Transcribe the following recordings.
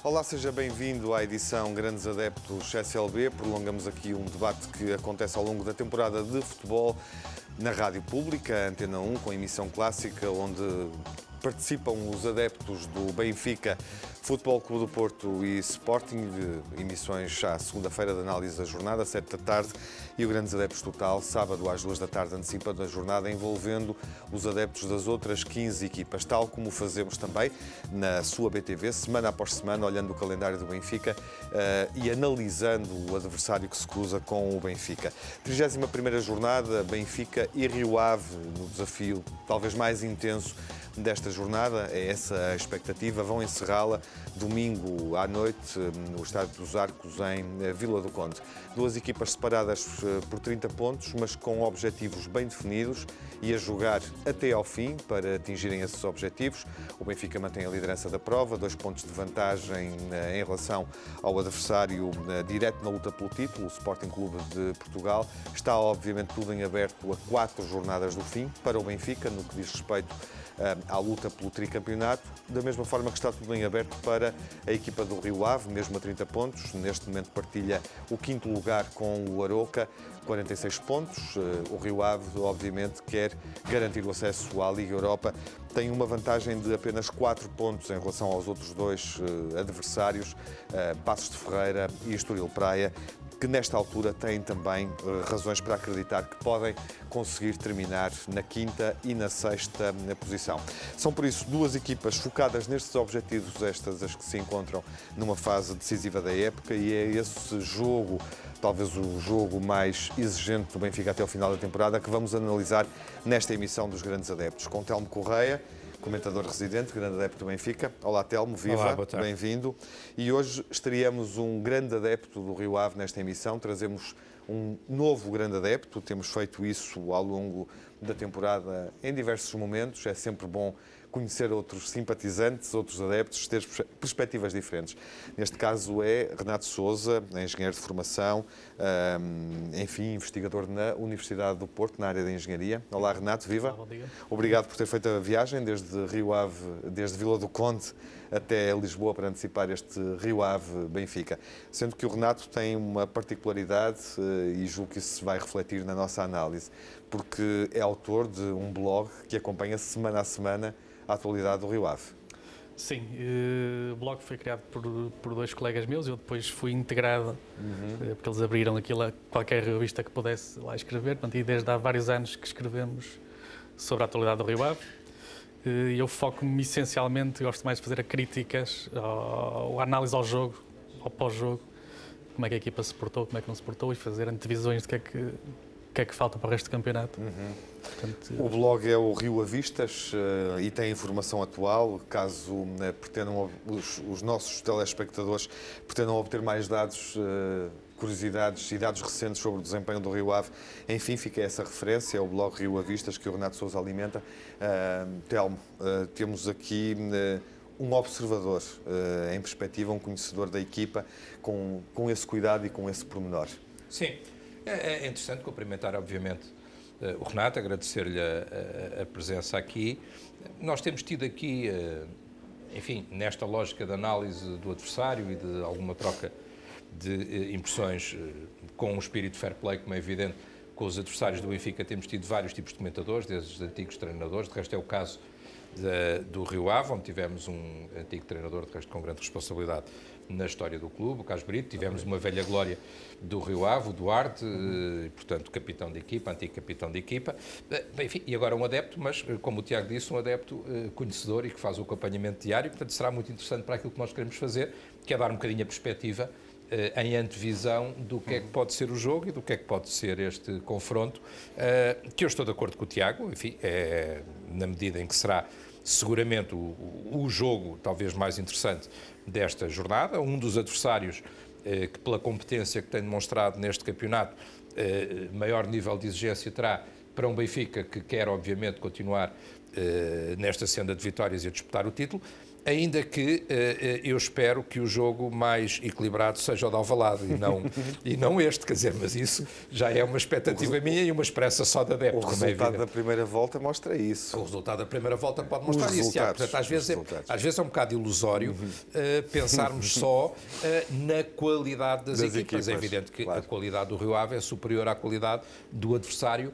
Olá, seja bem-vindo à edição Grandes Adeptos SLB. Prolongamos aqui um debate que acontece ao longo da temporada de futebol na Rádio Pública, Antena 1, com emissão clássica, onde participam os adeptos do Benfica, Futebol Clube do Porto e Sporting, emissões à segunda-feira de análise da jornada, 7 da tarde, e o Grandes Adeptos Total, sábado às 2 da tarde, antecipando a jornada, envolvendo os adeptos das outras 15 equipas, tal como fazemos também na sua BTV, semana após semana, olhando o calendário do Benfica e analisando o adversário que se cruza com o Benfica. 31ª jornada, Benfica e Rio Ave, no desafio talvez mais intenso desta jornada, é essa a expectativa. Vão encerrá-la domingo à noite no Estádio dos Arcos, em Vila do Conde. Duas equipas separadas por 30 pontos, mas com objetivos bem definidos e a jogar até ao fim para atingirem esses objetivos. O Benfica mantém a liderança da prova, 2 pontos de vantagem em relação ao adversário direto na luta pelo título, o Sporting Clube de Portugal. Está obviamente tudo em aberto a 4 jornadas do fim para o Benfica, no que diz respeito à luta pelo tricampeonato, da mesma forma que está tudo em aberto para a equipa do Rio Ave, mesmo a 30 pontos. Neste momento partilha o 5º lugar com o Aroca, 46 pontos. O Rio Ave, obviamente, quer garantir o acesso à Liga Europa. Tem uma vantagem de apenas 4 pontos em relação aos outros 2 adversários, Paços de Ferreira e Estoril Praia, que nesta altura têm também razões para acreditar que podem conseguir terminar na 5ª e na 6ª posição. São, por isso, duas equipas focadas nestes objetivos, estas as que se encontram numa fase decisiva da época, e é esse jogo, talvez o jogo mais exigente do Benfica até ao final da temporada, que vamos analisar nesta emissão dos Grandes Adeptos, com Telmo Correia, comentador residente, grande adepto do Benfica. Olá, Telmo, viva, bem-vindo. E hoje estreamos um grande adepto do Rio Ave nesta emissão, trazemos um novo grande adepto, temos feito isso ao longo da temporada em diversos momentos, é sempre bom conhecer outros simpatizantes, outros adeptos, ter perspectivas diferentes. Neste caso é Renato Sousa, engenheiro de formação, enfim, investigador na Universidade do Porto, na área da engenharia. Olá, Renato, viva. Bom dia. Obrigado por ter feito a viagem desde Rio Ave, desde Vila do Conde até Lisboa para antecipar este Rio Ave Benfica. Sendo que o Renato tem uma particularidade e julgo que isso se vai refletir na nossa análise, porque é autor de um blog que acompanha semana a semana a atualidade do Rio Ave. Sim, o blog foi criado por 2 colegas meus, eu depois fui integrado, porque eles abriram aquilo a qualquer revista que pudesse lá escrever, portanto, e desde há vários anos que escrevemos sobre a atualidade do Rio Ave. E eu foco-me essencialmente, gosto mais de fazer críticas, a análise ao jogo, ao pós-jogo, como é que a equipa se portou, como é que não se portou, e fazer antevisões do que é que falta para o resto do campeonato. Portanto, o blog é o Rio Avistas e tem informação atual, caso pretendam, os nossos telespectadores pretendam obter mais dados, curiosidades e dados recentes sobre o desempenho do Rio Ave. Enfim, fica essa referência, é o blog Rio Avistas que o Renato Sousa alimenta. Telmo, temos aqui um observador em perspectiva, um conhecedor da equipa, com esse cuidado e com esse pormenor. Sim. É interessante cumprimentar, obviamente, o Renato, agradecer-lhe a presença aqui. Nós temos tido aqui, enfim, nesta lógica de análise do adversário e de alguma troca de impressões com um espírito de fair play, como é evidente, com os adversários do Benfica, temos tido vários tipos de comentadores, desde os antigos treinadores, de resto é o caso do Rio Ave, onde tivemos um antigo treinador, de resto com grande responsabilidade na história do clube, o Carlos Brito. Tivemos uma velha glória do Rio Ave, o Duarte, portanto, capitão de equipa, antigo capitão de equipa. Enfim, e agora um adepto, mas, como o Tiago disse, um adepto conhecedor e que faz o acompanhamento diário. Portanto, será muito interessante para aquilo que nós queremos fazer, que é dar um bocadinho a perspectiva em antevisão do que é que pode ser o jogo e do que é que pode ser este confronto, que eu estou de acordo com o Tiago, enfim, na medida em que será seguramente o jogo talvez mais interessante desta jornada, um dos adversários que pela competência que tem demonstrado neste campeonato maior nível de exigência terá para um Benfica que quer, obviamente, continuar nesta senda de vitórias e a disputar o título, ainda que eu espero que o jogo mais equilibrado seja o de Alvalade e não este, quer dizer, mas isso já é uma expectativa minha e uma esperança só de adepto. O resultado da primeira volta mostra isso. O resultado da primeira volta pode mostrar isso. Portanto, às vezes é um bocado ilusório pensarmos só na qualidade das equipas. É evidente que a qualidade do Rio Ave é superior à qualidade do adversário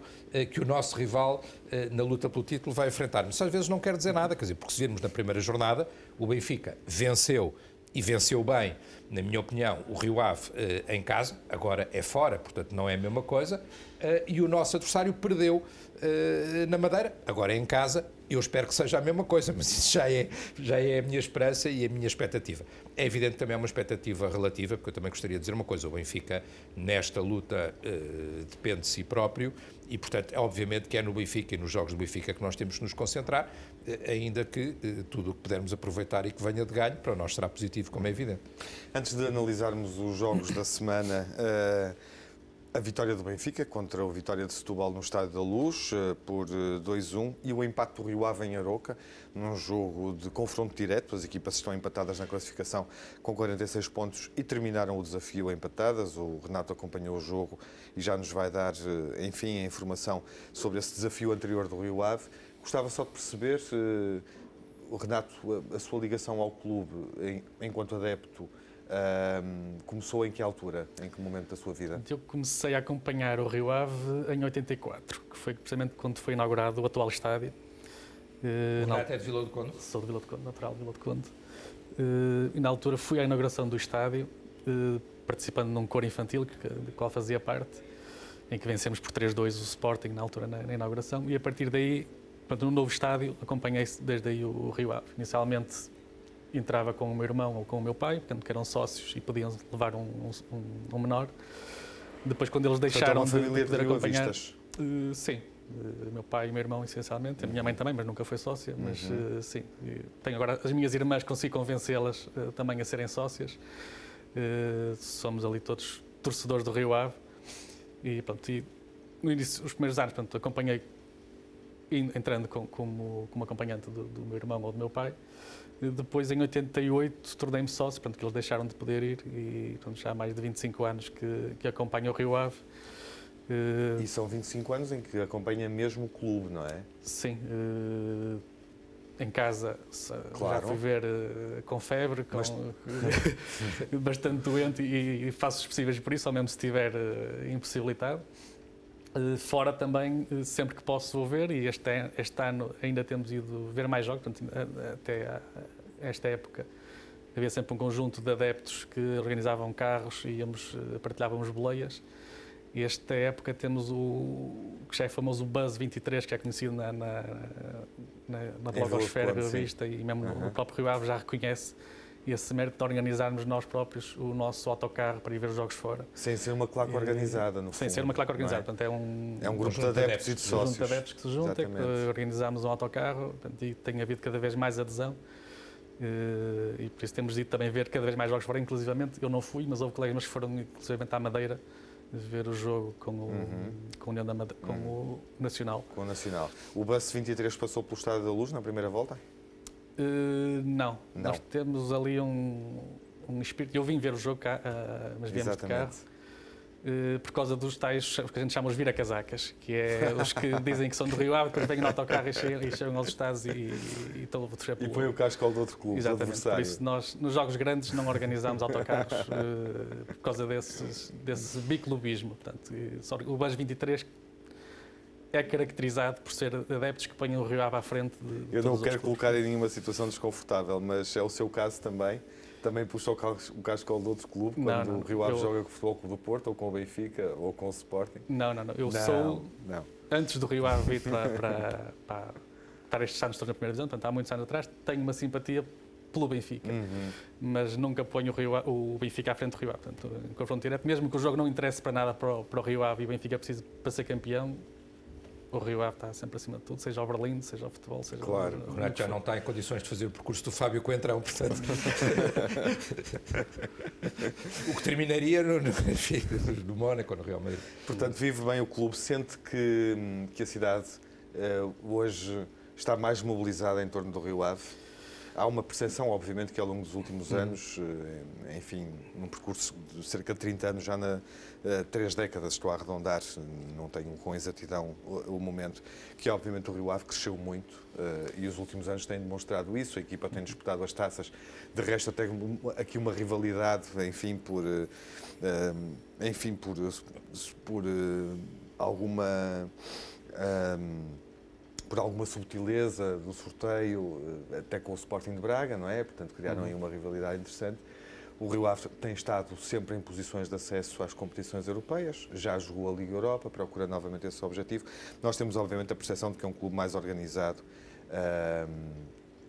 que o nosso rival na luta pelo título vai enfrentar. Mas às vezes não quer dizer nada, quer dizer, porque se virmos na primeira jornada, o Benfica venceu e venceu bem, na minha opinião, o Rio Ave em casa, agora é fora, portanto não é a mesma coisa, e o nosso adversário perdeu na Madeira, agora é em casa. Eu espero que seja a mesma coisa, mas isso já é a minha esperança e a minha expectativa. É evidente que também é uma expectativa relativa, porque eu também gostaria de dizer uma coisa: o Benfica, nesta luta, depende de si próprio e, portanto, obviamente que é no Benfica e nos jogos do Benfica que nós temos que nos concentrar, ainda que tudo o que pudermos aproveitar e que venha de ganho, para nós será positivo, como é evidente. Antes de analisarmos os jogos da semana, a vitória do Benfica contra o Vitória de Setúbal no Estádio da Luz por 2-1 e o empate do Rio Ave em Aroca num jogo de confronto direto. As equipas estão empatadas na classificação com 46 pontos e terminaram o desafio empatadas. O Renato acompanhou o jogo e já nos vai dar, enfim, a informação sobre esse desafio anterior do Rio Ave. Gostava só de perceber, Renato, a sua ligação ao clube enquanto adepto começou em que altura? Em que momento da sua vida? Eu comecei a acompanhar o Rio Ave em 84, que foi precisamente quando foi inaugurado o atual estádio. O Renato é de Vila do Conde? Sou de Vila do Conde, natural de Vila do Conde. E na altura fui à inauguração do estádio, participando num coro infantil, do qual fazia parte, em que vencemos por 3-2 o Sporting na altura na inauguração, e a partir daí, no novo estádio, acompanhei desde aí o Rio Ave. Inicialmente entrava com o meu irmão ou com o meu pai, portanto, que eram sócios e podiam levar um menor. Depois, quando eles deixaram de poder acompanhar... Sim, meu pai e meu irmão, essencialmente. A minha mãe também, mas nunca foi sócia. Mas sim, tenho agora as minhas irmãs, consigo convencê-las também a serem sócias. Somos ali todos torcedores do Rio Ave. E, pronto, e no início, os primeiros anos, portanto, acompanhei entrando como acompanhante do meu irmão ou do meu pai. Depois, em 88, tornei-me sócio, portanto, que eles deixaram de poder ir e, portanto, já há mais de 25 anos que acompanho o Rio Ave. E são 25 anos em que acompanha mesmo o clube, não é? Sim. Em casa, claro. Já fui ver com febre, bastante doente e faço os possíveis por isso, ao mesmo se estiver impossibilitado. Fora também, sempre que posso ver, e este ano ainda temos ido ver mais jogos, portanto, até esta época havia sempre um conjunto de adeptos que organizavam carros e partilhávamos boleias. E esta época temos o que já é famoso Buzz 23, que é conhecido na blogosfera revista e mesmo no próprio Rio Ave já reconhece esse mérito de organizarmos nós próprios o nosso autocarro para ir ver os jogos fora. Sem ser uma claque organizada, no fundo. Sem ser uma claque organizada. É? Portanto, é um grupo de adeptos e de sócios. Um grupo de adeptos que se junta, que organizamos um autocarro, portanto, e tem havido cada vez mais adesão. E por isso temos ido também ver cada vez mais jogos fora. Inclusivamente, eu não fui, mas houve colegas meus que foram inclusivamente à Madeira ver o jogo com o Nacional. Com o Nacional. O Bus 23 passou pelo Estádio da Luz na primeira volta? Não. Nós temos ali um espírito. Eu vim ver o jogo cá, mas viemos de carro. Por causa dos tais, que a gente chama os vira-casacas, que é os que dizem que são do Rio Ave, depois vêm no autocarro e chegam aos estádios e estão a torcer pelo... E põe o cascal do outro clube, exatamente, adversário. Por isso nós, nos jogos grandes, não organizamos autocarros por causa desse biclubismo. Portanto, o Bus 23 é caracterizado por ser adeptos que ponham o Rio Ave à frente de Eu não quero colocar em nenhuma situação desconfortável, mas é o seu caso também. Também puxa o cascal de outro clube, quando o Rio Ave joga com o Futebol Clube do Porto, ou com o Benfica, ou com o Sporting? Não. Eu sou, antes do Rio Ave vir para estar estes anos todos na primeira divisão, portanto, há muitos anos atrás, tenho uma simpatia pelo Benfica, mas nunca ponho o Benfica à frente do Rio Ave. Portanto, em confronto direto, mesmo que o jogo não interesse para nada para o Rio Ave e o Benfica precise para ser campeão, o Rio Ave está sempre acima de tudo, seja o Berlim, seja o futebol, seja claro. O Renato já não está em condições de fazer o percurso do Fábio Coentrão, portanto. O que terminaria no Mónaco, no Real Madrid. Portanto, vive bem o clube, sente que a cidade hoje está mais mobilizada em torno do Rio Ave. Há uma percepção, obviamente, que ao longo dos últimos anos, enfim, num percurso de cerca de 30 anos, já 3 décadas, estou a arredondar, não tenho com exatidão o momento, que obviamente o Rio Ave cresceu muito e os últimos anos têm demonstrado isso, a equipa tem disputado as taças, de resto até aqui uma rivalidade, enfim, por alguma... por alguma subtileza do sorteio, até com o Sporting de Braga, não é? Portanto, criaram aí uma rivalidade interessante. O Rio Ave tem estado sempre em posições de acesso às competições europeias, já jogou a Liga Europa, procura novamente esse objetivo. Nós temos, obviamente, a percepção de que é um clube mais organizado,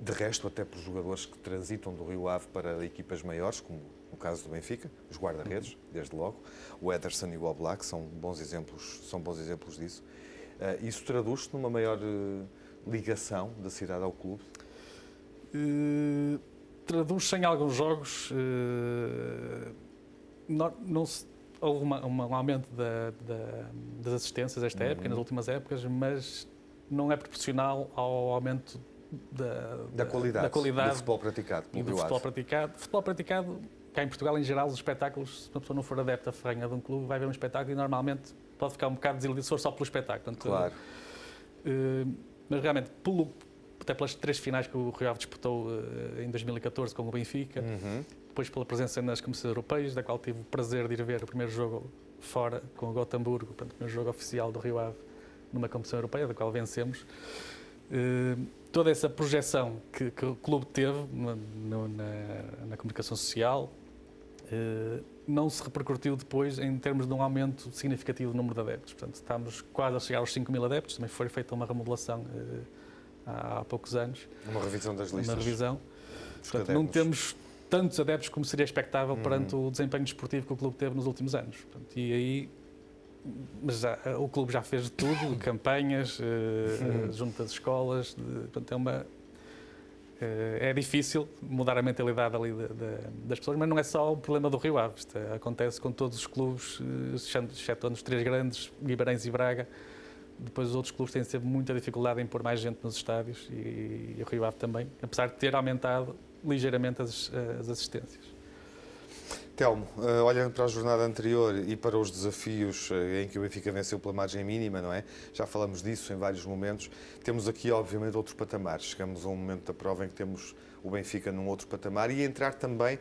de resto, até por jogadores que transitam do Rio Ave para equipas maiores, como no caso do Benfica, os guarda-redes, desde logo, o Ederson e o Oblak são bons exemplos disso. Isso traduz-se numa maior ligação da cidade ao clube? Traduz-se em alguns jogos. Houve um aumento das assistências esta época, nas últimas épocas, mas não é proporcional ao aumento da qualidade do futebol praticado pelo Rio Ave. Futebol praticado, cá em Portugal, em geral, os espetáculos, se uma pessoa não for adepta ferrenha de um clube, vai ver um espetáculo e normalmente pode ficar um bocado desiludido só pelo espetáculo. Portanto, claro. Mas realmente, até pelas 3 finais que o Rio Ave disputou em 2014 com o Benfica, depois pela presença nas competições europeias, da qual tive o prazer de ir ver o primeiro jogo fora com o Gotemburgo, portanto, o primeiro jogo oficial do Rio Ave numa competição europeia, da qual vencemos. Toda essa projeção que o clube teve na comunicação social não se repercutiu depois em termos de um aumento significativo do número de adeptos. Portanto, estamos quase a chegar aos 5.000 adeptos, também foi feita uma remodelação há poucos anos. Uma revisão das listas. Uma revisão. Portanto, não temos tantos adeptos como seria expectável perante o desempenho desportivo que o clube teve nos últimos anos. Portanto, e aí, mas o clube já fez de tudo, campanhas, junto às escolas, portanto, é difícil mudar a mentalidade ali das pessoas, mas não é só o problema do Rio Ave. Isto acontece com todos os clubes, exceto os 3 grandes, Guimarães e Braga. Depois os outros clubes têm sempre muita dificuldade em pôr mais gente nos estádios e o Rio Ave também, apesar de ter aumentado ligeiramente as assistências. Telmo, olhando para a jornada anterior e para os desafios em que o Benfica venceu pela margem mínima, não é? Já falamos disso em vários momentos. Temos aqui, obviamente, outro patamar. Chegamos a um momento da prova em que temos o Benfica num outro patamar e entrar também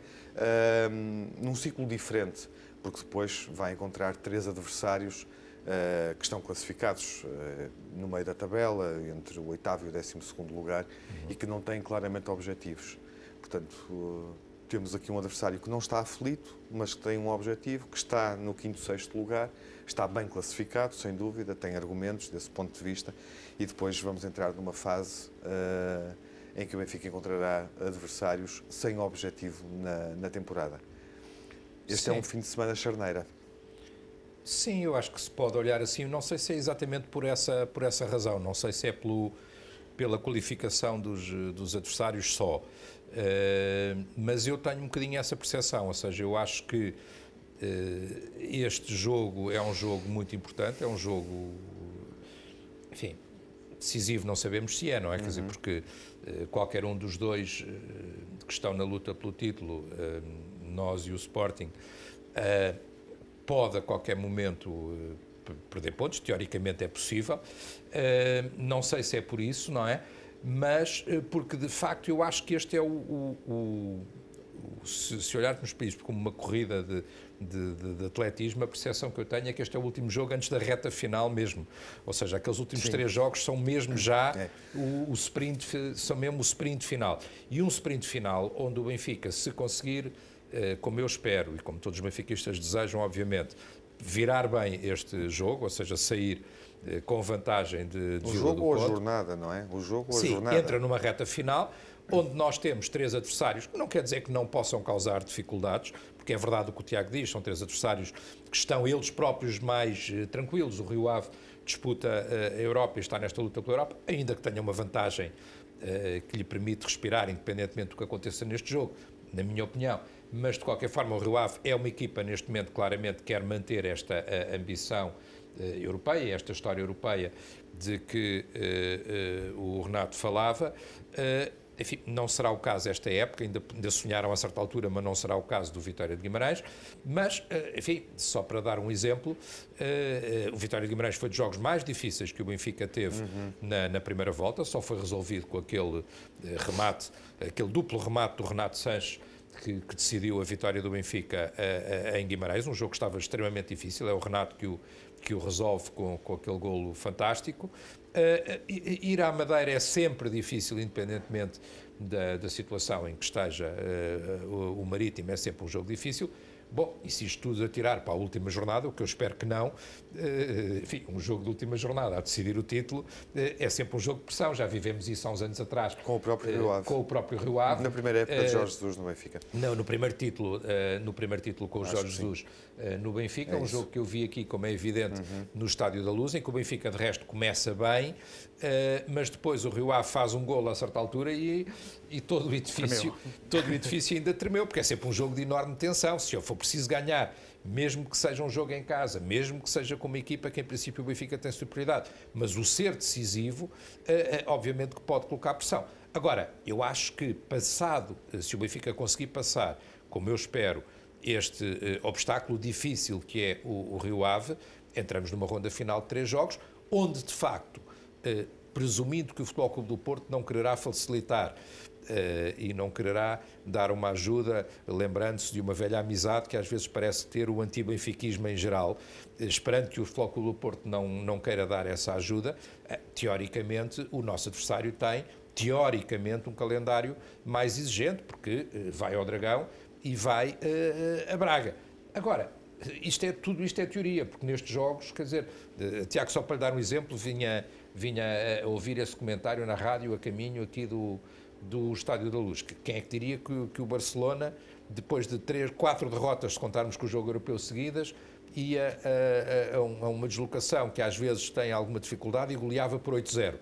num ciclo diferente, porque depois vai encontrar 3 adversários que estão classificados no meio da tabela, entre o 8º e o 12º lugar, e que não têm claramente objetivos. Portanto, temos aqui um adversário que não está aflito, mas que tem um objetivo, que está no 5º, 6º lugar, está bem classificado, sem dúvida, tem argumentos desse ponto de vista, e depois vamos entrar numa fase em que o Benfica encontrará adversários sem objetivo na temporada. Este é um fim de semana charneira. Sim, eu acho que se pode olhar assim, não sei se é exatamente por essa razão, não sei se é pela qualificação dos adversários só. Mas eu tenho um bocadinho essa percepção, ou seja, eu acho que este jogo é um jogo muito importante, é um jogo, enfim, decisivo, não sabemos se é, não é? Quer dizer, porque qualquer um dos dois que estão na luta pelo título, nós e o Sporting, pode a qualquer momento perder pontos, teoricamente é possível, não sei se é por isso, não é? Mas porque de facto eu acho que este é se olharmos para isto como uma corrida de atletismo, a percepção que eu tenho é que este é o último jogo antes da reta final mesmo, ou seja, aqueles últimos 3 jogos são mesmo já o sprint, são mesmo o sprint final, e um sprint final onde o Benfica, se conseguir, como eu espero e como todos os benfiquistas desejam, obviamente, virar bem este jogo, ou seja, sair com vantagem de o jogo ou a jornada, não é? O jogo ou a jornada. Entra numa reta final onde nós temos 3 adversários, que não quer dizer que não possam causar dificuldades, porque é verdade o que o Tiago diz, são 3 adversários que estão eles próprios mais tranquilos. O Rio Ave disputa a Europa e está nesta luta pela Europa, ainda que tenha uma vantagem que lhe permite respirar, independentemente do que aconteça neste jogo, na minha opinião. Mas, de qualquer forma, o Rio Ave é uma equipa, neste momento, claramente quer manter esta ambição europeia, esta história europeia de que o Renato falava. Enfim, não será o caso esta época, ainda sonharam a certa altura, mas não será o caso do Vitória de Guimarães. Mas, enfim, só para dar um exemplo, o Vitória de Guimarães foi dos jogos mais difíceis que o Benfica teve na primeira volta, só foi resolvido com aquele remate, aquele duplo remate do Renato Sanches, que decidiu a vitória do Benfica em Guimarães, um jogo que estava extremamente difícil, é o Renato que o resolve com aquele golo fantástico. Ir à Madeira é sempre difícil, independentemente da situação em que esteja o Marítimo, é sempre um jogo difícil. Bom, e se isto tudo atirar para a última jornada, o que eu espero que não, enfim, um jogo de última jornada a decidir o título é sempre um jogo de pressão. Já vivemos isso há uns anos atrás. Com o próprio Rio Ave. Com o próprio Rio Ave. Na primeira época de Jorge Jesus no Benfica. Não, no primeiro título com o Jorge Jesus no Benfica, um jogo que eu vi aqui, como é evidente, no Estádio da Luz, em que o Benfica, de resto, começa bem, mas depois o Rio Ave faz um golo a certa altura e todo o edifício ainda tremeu, porque é sempre um jogo de enorme tensão. Se eu for preciso ganhar, mesmo que seja um jogo em casa, mesmo que seja com uma equipa que em princípio o Benfica tem superioridade, mas o ser decisivo, obviamente que pode colocar pressão. Agora, eu acho que se o Benfica conseguir passar, como eu espero, este obstáculo difícil que é o Rio Ave, entramos numa ronda final de 3 jogos, onde de facto, presumindo que o Futebol Clube do Porto não quererá facilitar e não quererá dar uma ajuda, lembrando-se de uma velha amizade que às vezes parece ter o anti-benfiquismo em geral, esperando que o Futebol Clube do Porto não queira dar essa ajuda, teoricamente o nosso adversário tem, teoricamente, um calendário mais exigente, porque vai ao Dragão e vai a Braga. Agora, tudo isto é teoria, porque nestes jogos, quer dizer, Tiago, só para lhe dar um exemplo, vinha a ouvir esse comentário na rádio a caminho aqui do Estádio da Luz. Quem é que diria que o Barcelona, depois de 4 derrotas, se contarmos com o jogo europeu seguidas, ia a uma deslocação que às vezes tem alguma dificuldade e goleava por 8-0,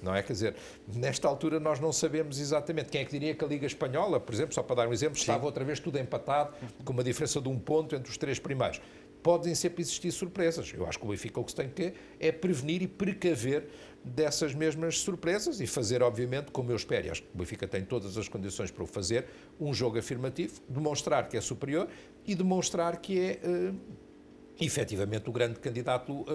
não é? Quer dizer, nesta altura nós não sabemos exatamente. Quem é que diria que a Liga Espanhola, por exemplo, só para dar um exemplo, estava outra vez tudo empatado, com uma diferença de 1 ponto entre os 3 primeiros. Podem sempre existir surpresas. Eu acho que o Benfica o que se tem que é prevenir e precaver dessas mesmas surpresas e fazer, obviamente, como eu espero, e acho que o Benfica tem todas as condições para o fazer, um jogo afirmativo, demonstrar que é superior e demonstrar que é efetivamente o grande candidato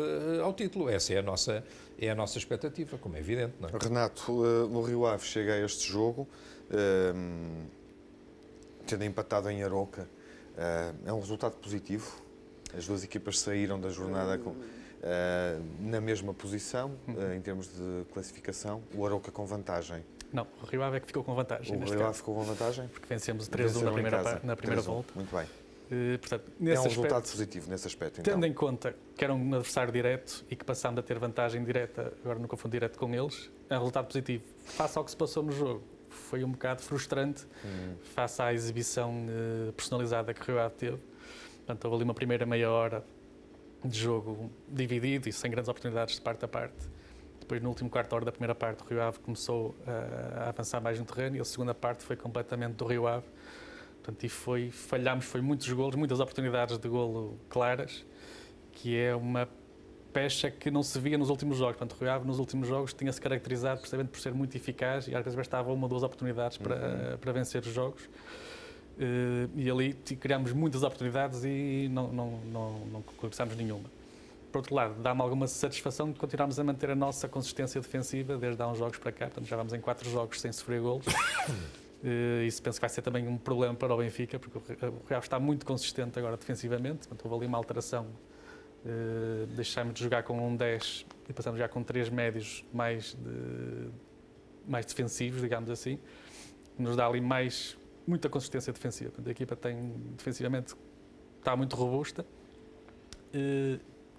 ao título. Essa é a nossa expectativa, como é evidente. Não é? Renato, o Rio Ave chega a este jogo, tendo empatado em Aroca, é um resultado positivo? As duas equipas saíram da jornada na mesma posição, em termos de classificação, o Aroca com vantagem. Não, o Rio Ave é que ficou com vantagem. O Rio Ave ficou com vantagem? Porque vencemos 3-1 na primeira volta. Muito bem. Portanto, é um resultado positivo nesse aspecto, então. Tendo em conta que era um adversário direto e que passámos a ter vantagem direta, agora no confronto direto com eles, é um resultado positivo. Face ao que se passou no jogo, foi um bocado frustrante, face à exibição personalizada que o Rio Ave teve. Portanto, houve ali uma primeira meia hora de jogo dividido e sem grandes oportunidades de parte a parte. Depois, no último quarto de hora da primeira parte, o Rio Ave começou a avançar mais no terreno e a segunda parte foi completamente do Rio Ave. Portanto, e falhámos muitos golos, muitas oportunidades de golo claras, que é uma pecha que não se via nos últimos jogos. Portanto, o Rio Ave nos últimos jogos tinha-se caracterizado precisamente por ser muito eficaz e às vezes bastava 1 ou 2 oportunidades para vencer os jogos. E ali criámos muitas oportunidades e não concretizamos nenhuma. Por outro lado, dá-me alguma satisfação de continuarmos a manter a nossa consistência defensiva desde há uns jogos para cá. Portanto, já vamos em 4 jogos sem sofrer golos. Isso penso que vai ser também um problema para o Benfica, porque o Rio está muito consistente agora defensivamente. Portanto, houve ali uma alteração. Deixámos de jogar com um 10 e passamos já com 3 médios mais defensivos, digamos assim. Nos dá ali muita consistência defensiva. Portanto, a equipa defensivamente está muito robusta.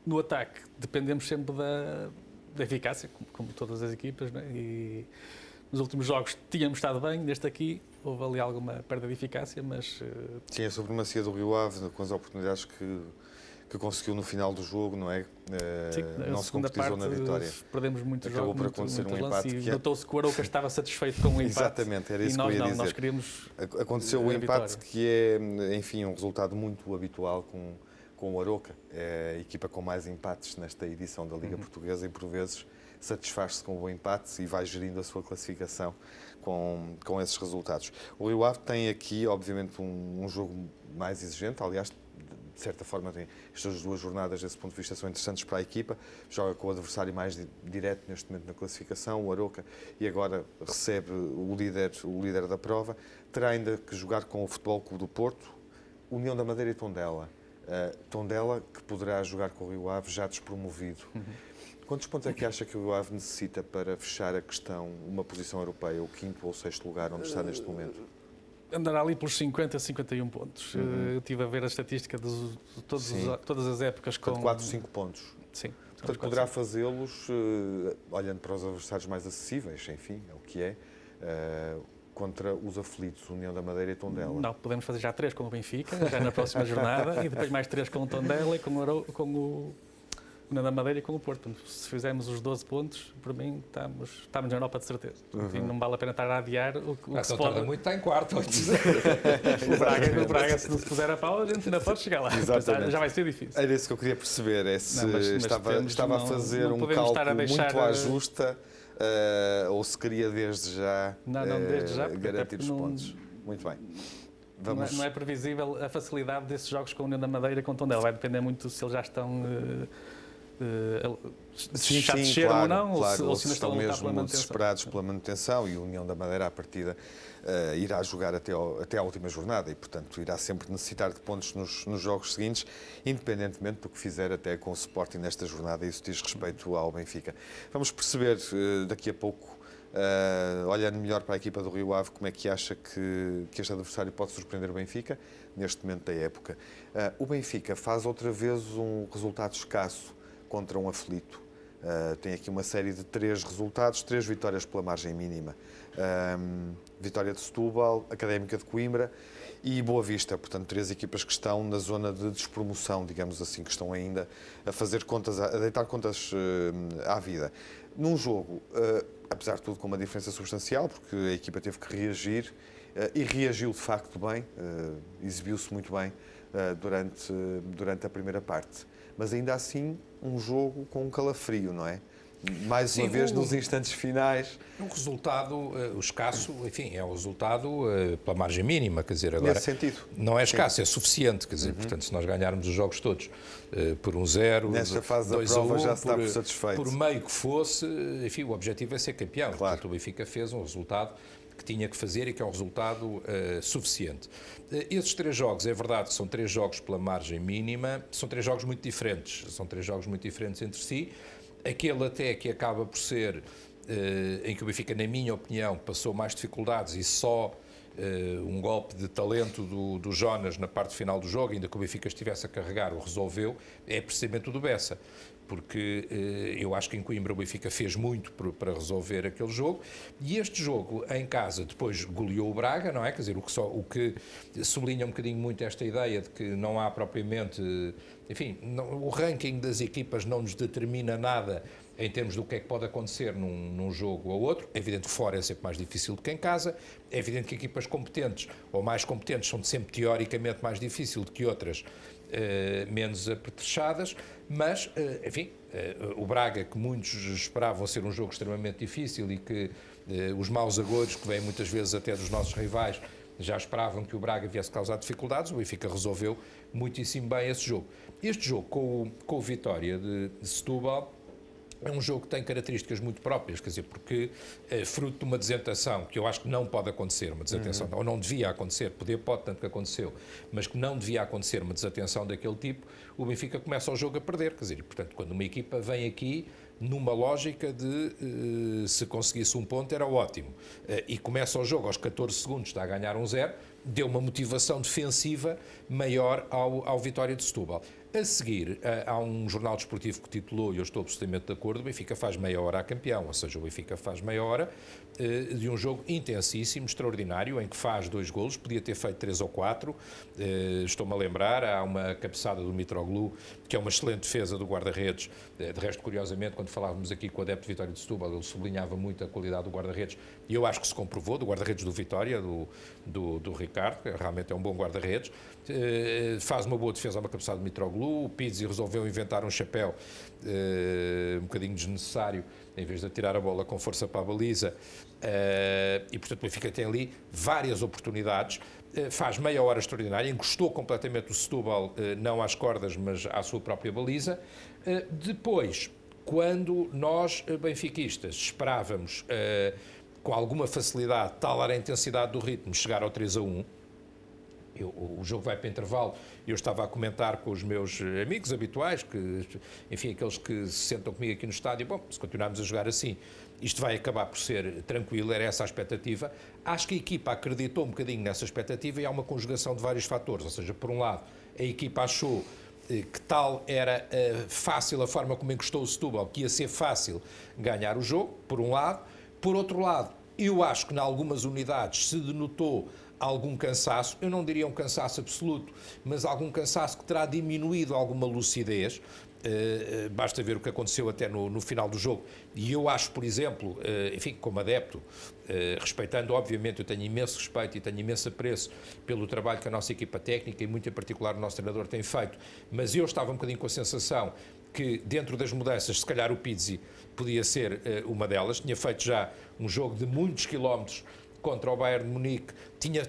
No ataque dependemos sempre da eficácia, como todas as equipas, né? nos últimos jogos tínhamos estado bem, neste aqui houve ali alguma perda de eficácia, mas... Sim, a supremacia do Rio Ave, com as oportunidades que conseguiu no final do jogo, não é? Sim, não se concretizou na vitória. Perdemos muitos Acabou jogos, por acontecer um empate e notou-se que o Arouca estava satisfeito com o empate. Exatamente, era isso que eu ia dizer. Nós queríamos aconteceu um empate que é, enfim, um resultado muito habitual com o Arouca. É a equipa com mais empates nesta edição da Liga Portuguesa e, por vezes, satisfaz-se com o empate e vai gerindo a sua classificação com esses resultados. O Rio Ave tem aqui, obviamente, um jogo mais exigente. Aliás, de certa forma, estas 2 jornadas, desse ponto de vista, são interessantes para a equipa. Joga com o adversário mais direto neste momento na classificação, o Arouca, e agora recebe o líder da prova. Terá ainda que jogar com o Futebol Clube do Porto, União da Madeira e Tondela. Tondela, que poderá jogar com o Rio Ave já despromovido. Quantos pontos é que acha que o Rio Ave necessita para fechar a questão, uma posição europeia, o 5º ou 6º lugar, onde está neste momento? Andará ali pelos 50, 51 pontos. Eu estive a ver a estatística de todas as épocas com... 4, 5 pontos. Sim. Portanto, poderá fazê-los, olhando para os adversários mais acessíveis, enfim, é o que é, contra os aflitos, União da Madeira e Tondela. Não, podemos fazer já 3 com o Benfica, já na próxima jornada, e depois mais 3 com o Tondela e com o União da Madeira e com o Porto. Se fizermos os 12 pontos, por mim, estamos na Europa de certeza. Enfim, não vale a pena estar a adiar o que se pode... muito, está em quarto. o Braga, se não se puser a pau, a gente ainda pode chegar lá. Já vai ser difícil. Era isso que eu queria perceber, é se estava a fazer um cálculo muito à justa ou se queria desde já, desde já garantir os pontos. Muito bem. Não é previsível a facilidade desses jogos com a União da Madeira e com o Tondela. Vai depender muito se eles já estão... já desceram ou não, claro, ou se ainda estão mesmo desesperados pela manutenção, e a União da Madeira, à partida, irá jogar até à última jornada e, portanto, irá sempre necessitar de pontos nos jogos seguintes, independentemente do que fizer até com o Sporting nesta jornada. Isso diz respeito ao Benfica. Vamos perceber daqui a pouco, olhando melhor para a equipa do Rio Ave, como é que acha que este adversário pode surpreender o Benfica neste momento da época. O Benfica faz outra vez um resultado escasso contra um aflito. Tem aqui uma série de 3 resultados, 3 vitórias pela margem mínima. Vitória de Setúbal, Académica de Coimbra e Boa Vista. Portanto, 3 equipas que estão na zona de despromoção, digamos assim, que estão ainda a fazer contas, a deitar contas à vida. Num jogo, apesar de tudo, com uma diferença substancial, porque a equipa teve que reagir e reagiu de facto bem, exibiu-se muito bem durante a primeira parte. Mas ainda assim, um jogo com um calafrio, não é? Mais uma vez, nos instantes finais. Um resultado escasso, enfim, é um resultado pela margem mínima, quer dizer, agora... Nesse sentido. Não é escasso, é suficiente, quer dizer, portanto, se nós ganharmos os jogos todos por 1-0, nesta fase da prova já se está por satisfeito. Por meio que fosse, enfim, o objetivo é ser campeão. Claro. Portanto, o Benfica fez um resultado que tinha que fazer e que é um resultado suficiente. Esses 3 jogos, é verdade que são 3 jogos pela margem mínima, são 3 jogos muito diferentes, entre si. Aquele até que acaba por ser, em que o Benfica, na minha opinião, passou mais dificuldades e só um golpe de talento do Jonas na parte final do jogo, ainda que o Benfica estivesse a carregar, o resolveu, é precisamente o do Bessa. Porque eu acho que em Coimbra o Benfica fez muito para resolver aquele jogo, e este jogo em casa depois goleou o Braga, não é? Quer dizer, o que sublinha um bocadinho muito esta ideia de que não há propriamente, enfim, o ranking das equipas não nos determina nada em termos do que é que pode acontecer num jogo ou outro. É evidente que fora é sempre mais difícil do que em casa, é evidente que equipas competentes ou mais competentes são sempre teoricamente mais difíceis do que outras menos apetrechadas, mas, enfim, o Braga, que muitos esperavam ser um jogo extremamente difícil e que os maus agouros, que vêm muitas vezes até dos nossos rivais, já esperavam que o Braga viesse causar dificuldades, o Benfica resolveu muitíssimo bem esse jogo. Este jogo com o Vitória de Setúbal é um jogo que tem características muito próprias, quer dizer, porque fruto de uma desatentação, que eu acho que não pode acontecer, uma desatenção, ou não devia acontecer, pode, tanto que aconteceu, mas que não devia acontecer uma desatenção daquele tipo, o Benfica começa o jogo a perder, quer dizer, e, portanto, quando uma equipa vem aqui numa lógica de se conseguisse um ponto era ótimo, e começa o jogo aos 14 segundos, está a ganhar 1-0, deu uma motivação defensiva maior ao Vitória de Setúbal. A seguir, há um jornal desportivo que titulou, e eu estou absolutamente de acordo, o Benfica faz meia hora a campeão, ou seja, o Benfica faz meia hora de um jogo intensíssimo, extraordinário, em que faz 2 golos, podia ter feito 3 ou 4, estou-me a lembrar, há uma cabeçada do Mitroglou, que é uma excelente defesa do guarda-redes, de resto, curiosamente, quando falávamos aqui com o adepto de Vitória de Setúbal, ele sublinhava muito a qualidade do guarda-redes, e eu acho que se comprovou, do guarda-redes do Vitória, do Ricardo, que realmente é um bom guarda-redes, faz uma boa defesa a uma cabeçada do Mitroglou, o Pizzi resolveu inventar um chapéu um bocadinho desnecessário, em vez de atirar a bola com força para a baliza, e portanto o Benfica tem ali várias oportunidades, faz meia hora extraordinária, encostou completamente o Setúbal, não às cordas, mas à sua própria baliza. Depois, quando nós, benfiquistas, esperávamos com alguma facilidade, tal era a intensidade do ritmo, chegar ao 3-1, o jogo vai para intervalo, eu estava a comentar com os meus amigos habituais, que, enfim, aqueles que se sentam comigo aqui no estádio, bom, se continuarmos a jogar assim, isto vai acabar por ser tranquilo, era essa a expectativa. Acho que a equipa acreditou um bocadinho nessa expectativa e há uma conjugação de vários fatores, ou seja, por um lado, a equipa achou que tal era fácil a forma como encostou o Setúbal, que ia ser fácil ganhar o jogo, por um lado. Por outro lado, eu acho que em algumas unidades se denotou algum cansaço, eu não diria um cansaço absoluto, mas algum cansaço que terá diminuído alguma lucidez. Basta ver o que aconteceu até no final do jogo. E eu acho, por exemplo, enfim, como adepto, respeitando, obviamente, eu tenho imenso respeito e tenho imenso apreço pelo trabalho que a nossa equipa técnica e muito em particular o nosso treinador tem feito, mas eu estava um bocadinho com a sensação que dentro das mudanças, se calhar o Pizzi podia ser uma delas, tinha feito já um jogo de muitos quilómetros contra o Bayern de Munique,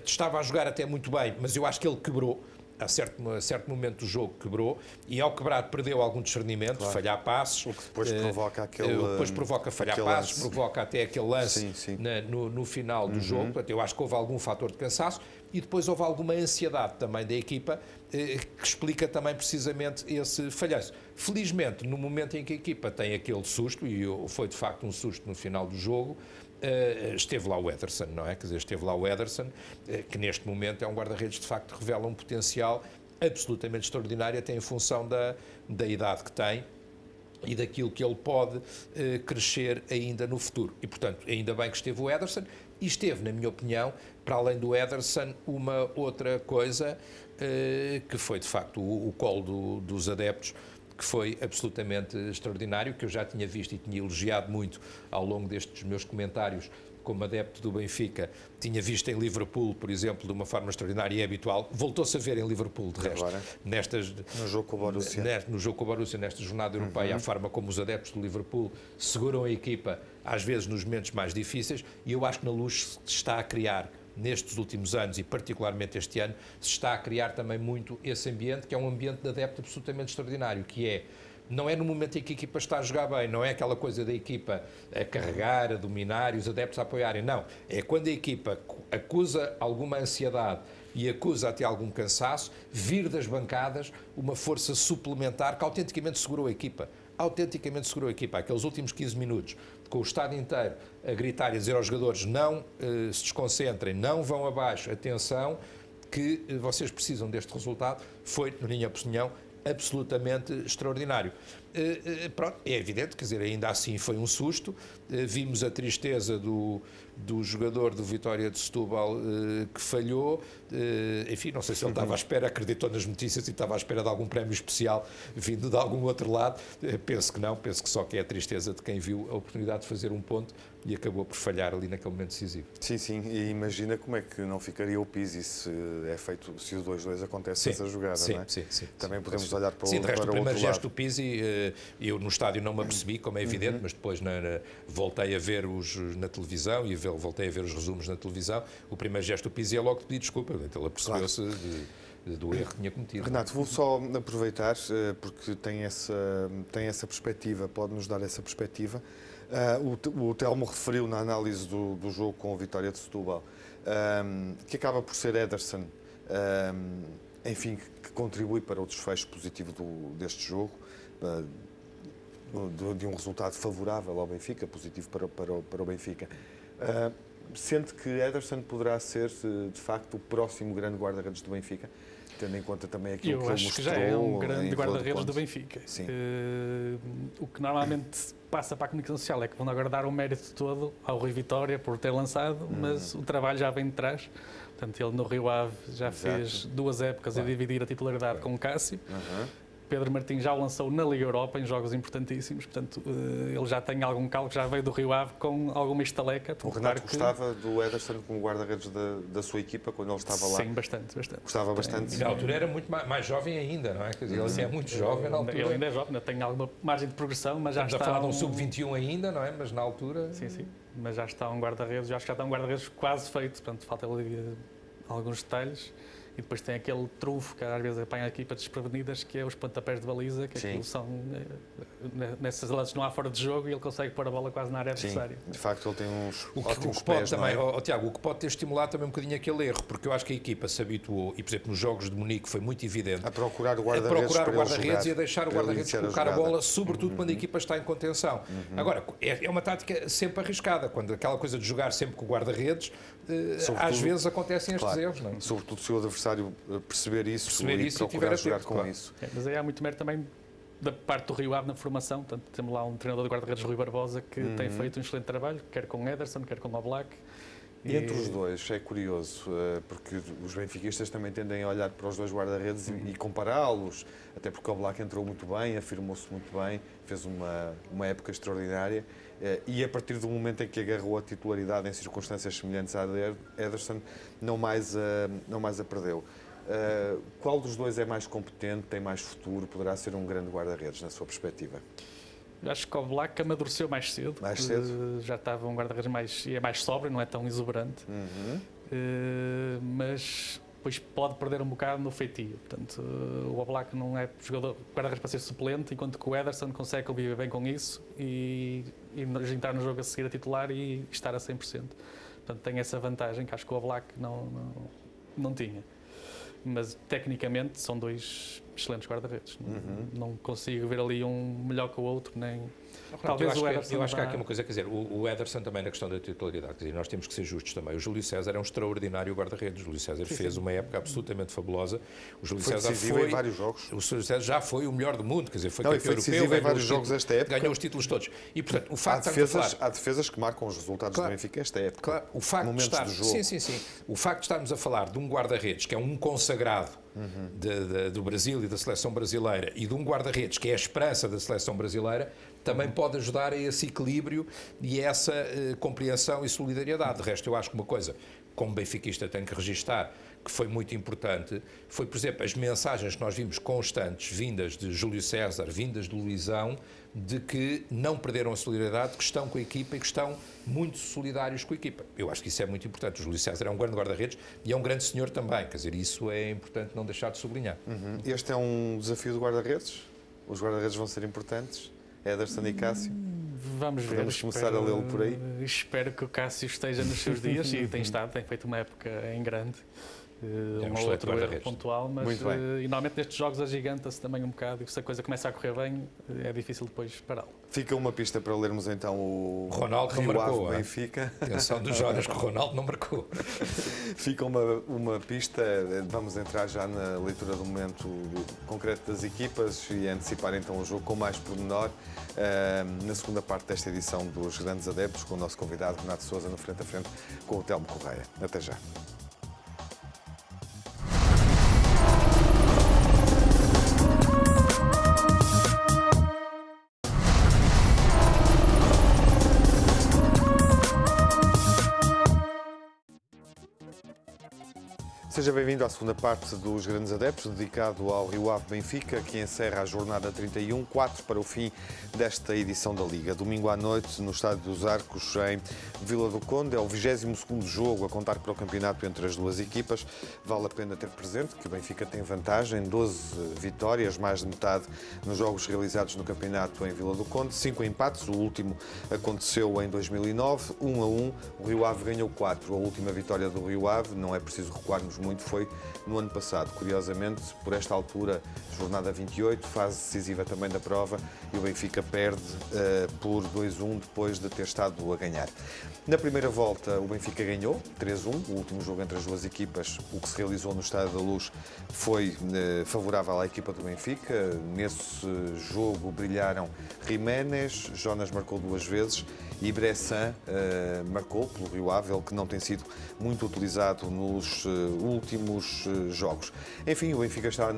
estava a jogar até muito bem, mas eu acho que ele quebrou, a certo momento do jogo quebrou, e ao quebrar perdeu algum discernimento, claro. Falhar passes. O que depois provoca aquele... depois provoca falhar passes, lance. Provoca até aquele lance sim. No final do jogo, portanto eu acho que houve algum fator de cansaço, e depois houve alguma ansiedade também da equipa, que explica também precisamente esse falhanço. Felizmente, no momento em que a equipa tem aquele susto, e foi de facto um susto no final do jogo, esteve lá o Ederson, não é? Quer dizer, esteve lá o Ederson, que neste momento é um guarda-redes de facto que revela um potencial absolutamente extraordinário, até em função da idade que tem e daquilo que ele pode crescer ainda no futuro. E, portanto, ainda bem que esteve o Ederson, e esteve, na minha opinião, para além do Ederson, uma outra coisa que foi, de facto, o colo dos adeptos, que foi absolutamente extraordinário, que eu já tinha visto e tinha elogiado muito ao longo destes meus comentários como adepto do Benfica, tinha visto em Liverpool, por exemplo, de uma forma extraordinária e habitual, voltou-se a ver em Liverpool, de resto, no jogo com o Borussia. No jogo com o Borussia, nesta jornada europeia, a forma como os adeptos do Liverpool seguram a equipa, às vezes nos momentos mais difíceis, e eu acho que na Luz se está a criar, nestes últimos anos e particularmente este ano, se está a criar também muito esse ambiente, que é um ambiente de adepto absolutamente extraordinário, que é, não é no momento em que a equipa está a jogar bem, não é aquela coisa da equipa a carregar, a dominar e os adeptos a apoiarem, não. É quando a equipa acusa alguma ansiedade e acusa até algum cansaço, vir das bancadas uma força suplementar que autenticamente segurou a equipa. Aqueles últimos 15 minutos, com o estádio inteiro a gritar e a dizer aos jogadores não se desconcentrem, não vão abaixo, atenção, que vocês precisam deste resultado, foi, na minha opinião, absolutamente extraordinário. Pronto, é evidente, quer dizer, ainda assim foi um susto, vimos a tristeza do jogador do Vitória de Setúbal que falhou, enfim, não sei se ele estava à espera, acreditou nas notícias e estava à espera de algum prémio especial vindo de algum outro lado, penso que não, penso que só que é a tristeza de quem viu a oportunidade de fazer um ponto e acabou por falhar ali naquele momento decisivo. Sim, e imagina como é que não ficaria o Pizzi se o 2-2 acontece nessa jogada, não é? Sim. Também podemos olhar para o outro lado. Sim, de resto, o primeiro gesto do Pizzi, eu no estádio não me apercebi, como é evidente, mas depois voltei a ver na televisão e voltei a ver os resumos na televisão. O primeiro gesto do Pizzi é logo de pedir desculpa, ele apercebeu-se do erro que tinha cometido. Renato, vou só aproveitar, porque tem essa perspectiva, pode-nos dar essa perspectiva. O Telmo referiu na análise do jogo com a Vitória de Setúbal, que acaba por ser Ederson, enfim, que contribui para o desfecho positivo deste jogo, de um resultado favorável ao Benfica, positivo para o Benfica. Sente que Ederson poderá ser, de facto, o próximo grande guarda-redes do Benfica, Tendo em conta também aquilo que eu ele acho mostrou. Que já é um grande em Vila do guarda-redes do Conde. Benfica. Sim. O que normalmente passa para a comunicação social é que vão agora dar o mérito todo ao Rui Vitória por ter lançado, mas o trabalho já vem de trás. Portanto, ele no Rio Ave já Exato. fez 2 épocas a dividir a titularidade com o Cássio. Uhum. Pedro Martins já o lançou na Liga Europa em jogos importantíssimos, portanto ele já tem algum cálculo, já veio do Rio Ave com alguma estaleca. O Renato gostava do Ederson como guarda-redes da sua equipa quando ele estava lá? Sim, bastante. Gostava bastante? E na altura era muito mais jovem ainda, não é? Quer dizer, ele assim, é muito jovem na altura. Ele ainda é jovem, ainda tem alguma margem de progressão, mas já Estamos está... a falar de um sub-21 ainda, não é? Mas na altura... Sim, mas já está um guarda-redes, já acho que já está um guarda-redes quase feito, portanto falta ali alguns detalhes. E depois tem aquele trunfo que às vezes apanha a equipa desprevenidas, que é os pontapés de baliza, que aquilo são... Nessas lances não há fora de jogo e ele consegue pôr a bola quase na área adversária. De facto, ele tem uns ótimos o que pode pés, também, não é? Tiago, o que pode ter estimulado também um bocadinho aquele erro, porque eu acho que a equipa se habituou, e por exemplo nos jogos de Munique foi muito evidente, A procurar o guarda-redes e a deixar o guarda-redes colocar a bola, sobretudo quando a equipa está em contenção. Agora, é uma tática sempre arriscada, quando aquela coisa de jogar sempre com o guarda-redes, às vezes acontecem estes erros. Não é? Sobretudo se o adversário perceber isso e procurar tiver jogar atento, com claro. isso. Mas aí há muito mérito também da parte do Rio Ave na formação. Portanto, temos lá um treinador de guarda-redes, Rui Barbosa, que tem feito um excelente trabalho, quer com Ederson, quer com o Oblak. E entre os dois, é curioso, porque os benfiquistas também tendem a olhar para os dois guarda-redes e compará-los, até porque o Oblak entrou muito bem, afirmou-se muito bem, fez uma época extraordinária, e a partir do momento em que agarrou a titularidade em circunstâncias semelhantes à de Ederson, não mais a perdeu. Qual dos dois é mais competente, tem mais futuro, poderá ser um grande guarda-redes, na sua perspectiva? Eu acho que o Oblak amadureceu mais cedo. Já estava um guarda-redes mais sóbrio, não é tão exuberante. Mas depois pode perder um bocado no feitio. Portanto, o Oblak não é jogador guarda-redes para ser suplente, enquanto que o Ederson consegue conviver bem com isso e entrar no jogo a seguir a titular e estar a 100%. Portanto, tem essa vantagem que acho que o Oblak não tinha. Mas tecnicamente são dois excelentes guarda-redes. Não consigo ver ali um melhor que o outro, nem... Talvez o Ederson. Eu acho que há aqui uma coisa, quer dizer, o Ederson também na questão da titularidade, quer dizer, nós temos que ser justos também. O Júlio César é um extraordinário guarda-redes. O Júlio César fez uma época absolutamente fabulosa. O Júlio Foi César decisivo em vários jogos. O Júlio César já foi o melhor do mundo, quer dizer, foi Não, campeão foi europeu, em vários jogos esta época. ganhou os títulos todos. E portanto, o facto Há defesas que marcam os resultados do Benfica esta época. Claro, o facto de estar, do jogo. sim. O facto de estarmos a falar de um guarda-redes que é um consagrado do Brasil e da seleção brasileira e de um guarda-redes que é a esperança da seleção brasileira, também pode ajudar a esse equilíbrio e a essa compreensão e solidariedade. De resto, eu acho que uma coisa, como benfiquista, tenho que registar, que foi muito importante, foi, por exemplo, as mensagens que nós vimos constantes, vindas de Júlio César, vindas de Luizão, de que não perderam a solidariedade, que estão com a equipa e que estão muito solidários com a equipa. Eu acho que isso é muito importante. O Júlio César é um grande guarda-redes e é um grande senhor também. Quer dizer, isso é importante não deixar de sublinhar. Este é um desafio de guarda-redes? Os guarda-redes vão ser importantes? Ederson e Cássio? Vamos ver. Podemos começar a lê-lo por aí? Espero que o Cássio esteja nos seus dias e tem feito uma época em grande. Um ou outro erro pontual, mas e normalmente nestes jogos agiganta-se também um bocado e se a coisa começa a correr bem, é difícil depois pará-lo. Fica uma pista para lermos então o Ronaldo não marcou, Benfica. Atenção dos Jonas que o Ronaldo não marcou. Fica uma pista, vamos entrar já na leitura do momento concreto das equipas e antecipar então o jogo com mais pormenor na segunda parte desta edição dos Grandes Adeptos com o nosso convidado Renato Sousa no frente a frente com o Telmo Correia. Até já. Seja bem-vindo à segunda parte dos Grandes Adeptos, dedicado ao Rio Ave Benfica, que encerra a jornada 31, 4 para o fim desta edição da Liga. Domingo à noite, no Estádio dos Arcos, em Vila do Conde, é o 22º jogo a contar para o campeonato entre as duas equipas. Vale a pena ter presente que o Benfica tem vantagem, 12 vitórias, mais de metade nos jogos realizados no campeonato em Vila do Conde, 5 empates, o último aconteceu em 2009, 1-1, o Rio Ave ganhou 4, a última vitória do Rio Ave, não é preciso recuarmos muito foi no ano passado. Curiosamente, por esta altura, jornada 28, fase decisiva também da prova, e o Benfica perde por 2-1 depois de ter estado a ganhar. Na primeira volta, o Benfica ganhou 3-1, o último jogo entre as duas equipas, o que se realizou no Estádio da Luz, foi favorável à equipa do Benfica. Nesse jogo brilharam Jiménez, Jonas marcou 2 vezes e Bressan marcou pelo Rio Ave, ele que não tem sido muito utilizado nos últimos jogos. Enfim, o Benfica está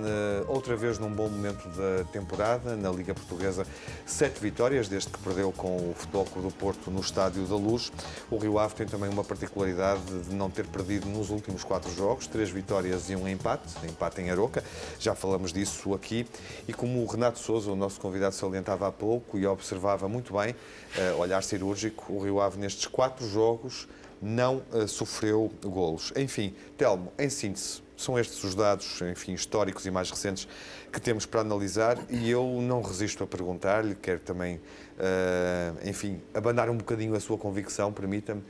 outra vez num bom momento da temporada. Na Liga Portuguesa, 7 vitórias, desde que perdeu com o Futebol Clube do Porto no Estádio da Luz. O Rio Ave tem também uma particularidade de não ter perdido nos últimos 4 jogos, 3 vitórias e um empate em Aroca. Já falamos disso aqui. E como o Renato Sousa, o nosso convidado, salientava há pouco e observava muito bem, olhar cirúrgico, o Rio Ave nestes 4 jogos não sofreu golos. Enfim, Telmo, em síntese, são estes os dados, enfim, históricos e mais recentes que temos para analisar, e eu não resisto a perguntar-lhe, quero também, enfim, abanar um bocadinho a sua convicção, permita-me,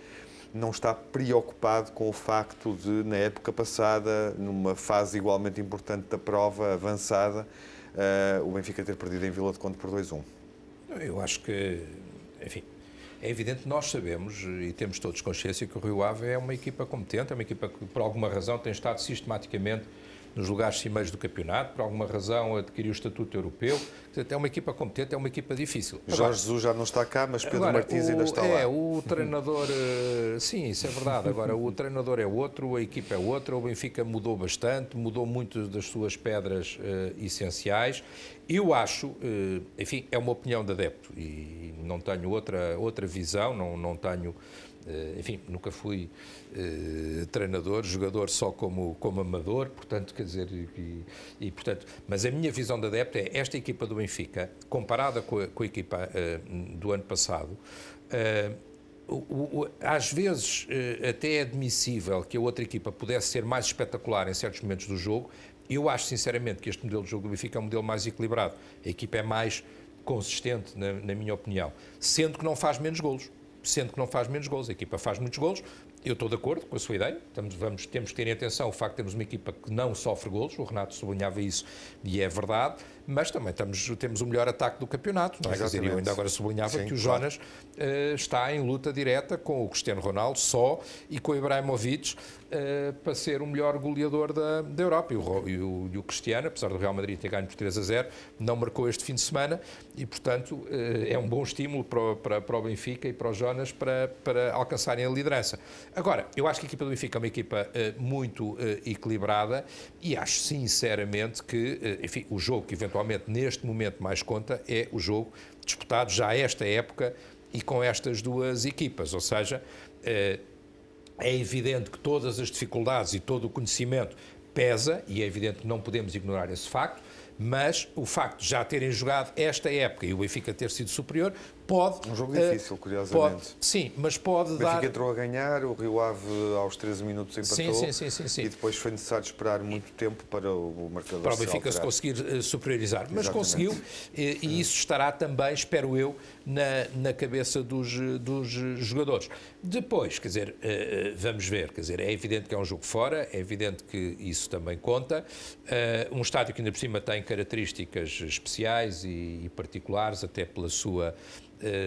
não está preocupado com o facto de, na época passada, numa fase igualmente importante da prova avançada, o Benfica ter perdido em Vila de Conde por 2-1? Eu acho que, enfim, é evidente que nós sabemos e temos todos consciência que o Rio Ave é uma equipa competente, é uma equipa que por alguma razão tem estado sistematicamente nos lugares cimeiros do campeonato, por alguma razão adquiriu o estatuto europeu. É uma equipa competente, é uma equipa difícil. Jorge Jesus já não está cá, mas Pedro Martins ainda está lá. O treinador, sim, isso é verdade. Agora, o treinador é outro, a equipa é outra, o Benfica mudou bastante, mudou muito das suas pedras essenciais. Eu acho, enfim, é uma opinião de adepto e não tenho outra visão, não tenho... Enfim, nunca fui treinador, jogador só como amador, portanto, quer dizer, portanto, mas a minha visão de adepto é esta equipa do Benfica, comparada com a equipa do ano passado, às vezes até é admissível que a outra equipa pudesse ser mais espetacular em certos momentos do jogo. Eu acho sinceramente que este modelo de jogo do Benfica é um modelo mais equilibrado, a equipa é mais consistente, na minha opinião, sendo que não faz menos golos. A equipa faz muitos golos. Eu estou de acordo com a sua ideia. Temos que ter em atenção o facto de termos uma equipa que não sofre golos. O Renato sublinhava isso e é verdade. Mas também temos o melhor ataque do campeonato. Não é? Quer dizer, eu ainda agora sublinhava que o Jonas está em luta direta com o Cristiano Ronaldo só e com o Ibrahimovic para ser o melhor goleador da Europa. E o Cristiano, apesar do Real Madrid ter ganho por 3-0, não marcou este fim de semana e, portanto, é um bom estímulo para o Benfica e para o Jonas para alcançarem a liderança. Agora, eu acho que a equipa do Benfica é uma equipa muito equilibrada e acho sinceramente que, enfim, o jogo que eventualmente neste momento mais conta é o jogo disputado já a esta época e com estas duas equipas, ou seja, é evidente que todas as dificuldades e todo o conhecimento pesa e é evidente que não podemos ignorar esse facto, mas o facto de já terem jogado esta época e o Benfica ter sido superior pode... Um jogo difícil, curiosamente. Sim, mas pode dar... O Benfica entrou a ganhar, o Rio Ave aos 13 minutos empatou. Sim. E depois foi necessário esperar muito tempo para o marcador para o Benfica se conseguir superiorizar. Mas conseguiu e isso estará também, espero eu, na cabeça dos jogadores. Depois, quer dizer, vamos ver, quer dizer, é evidente que é um jogo fora, é evidente que isso também conta. Um estádio que ainda por cima tem características especiais e particulares, até pela sua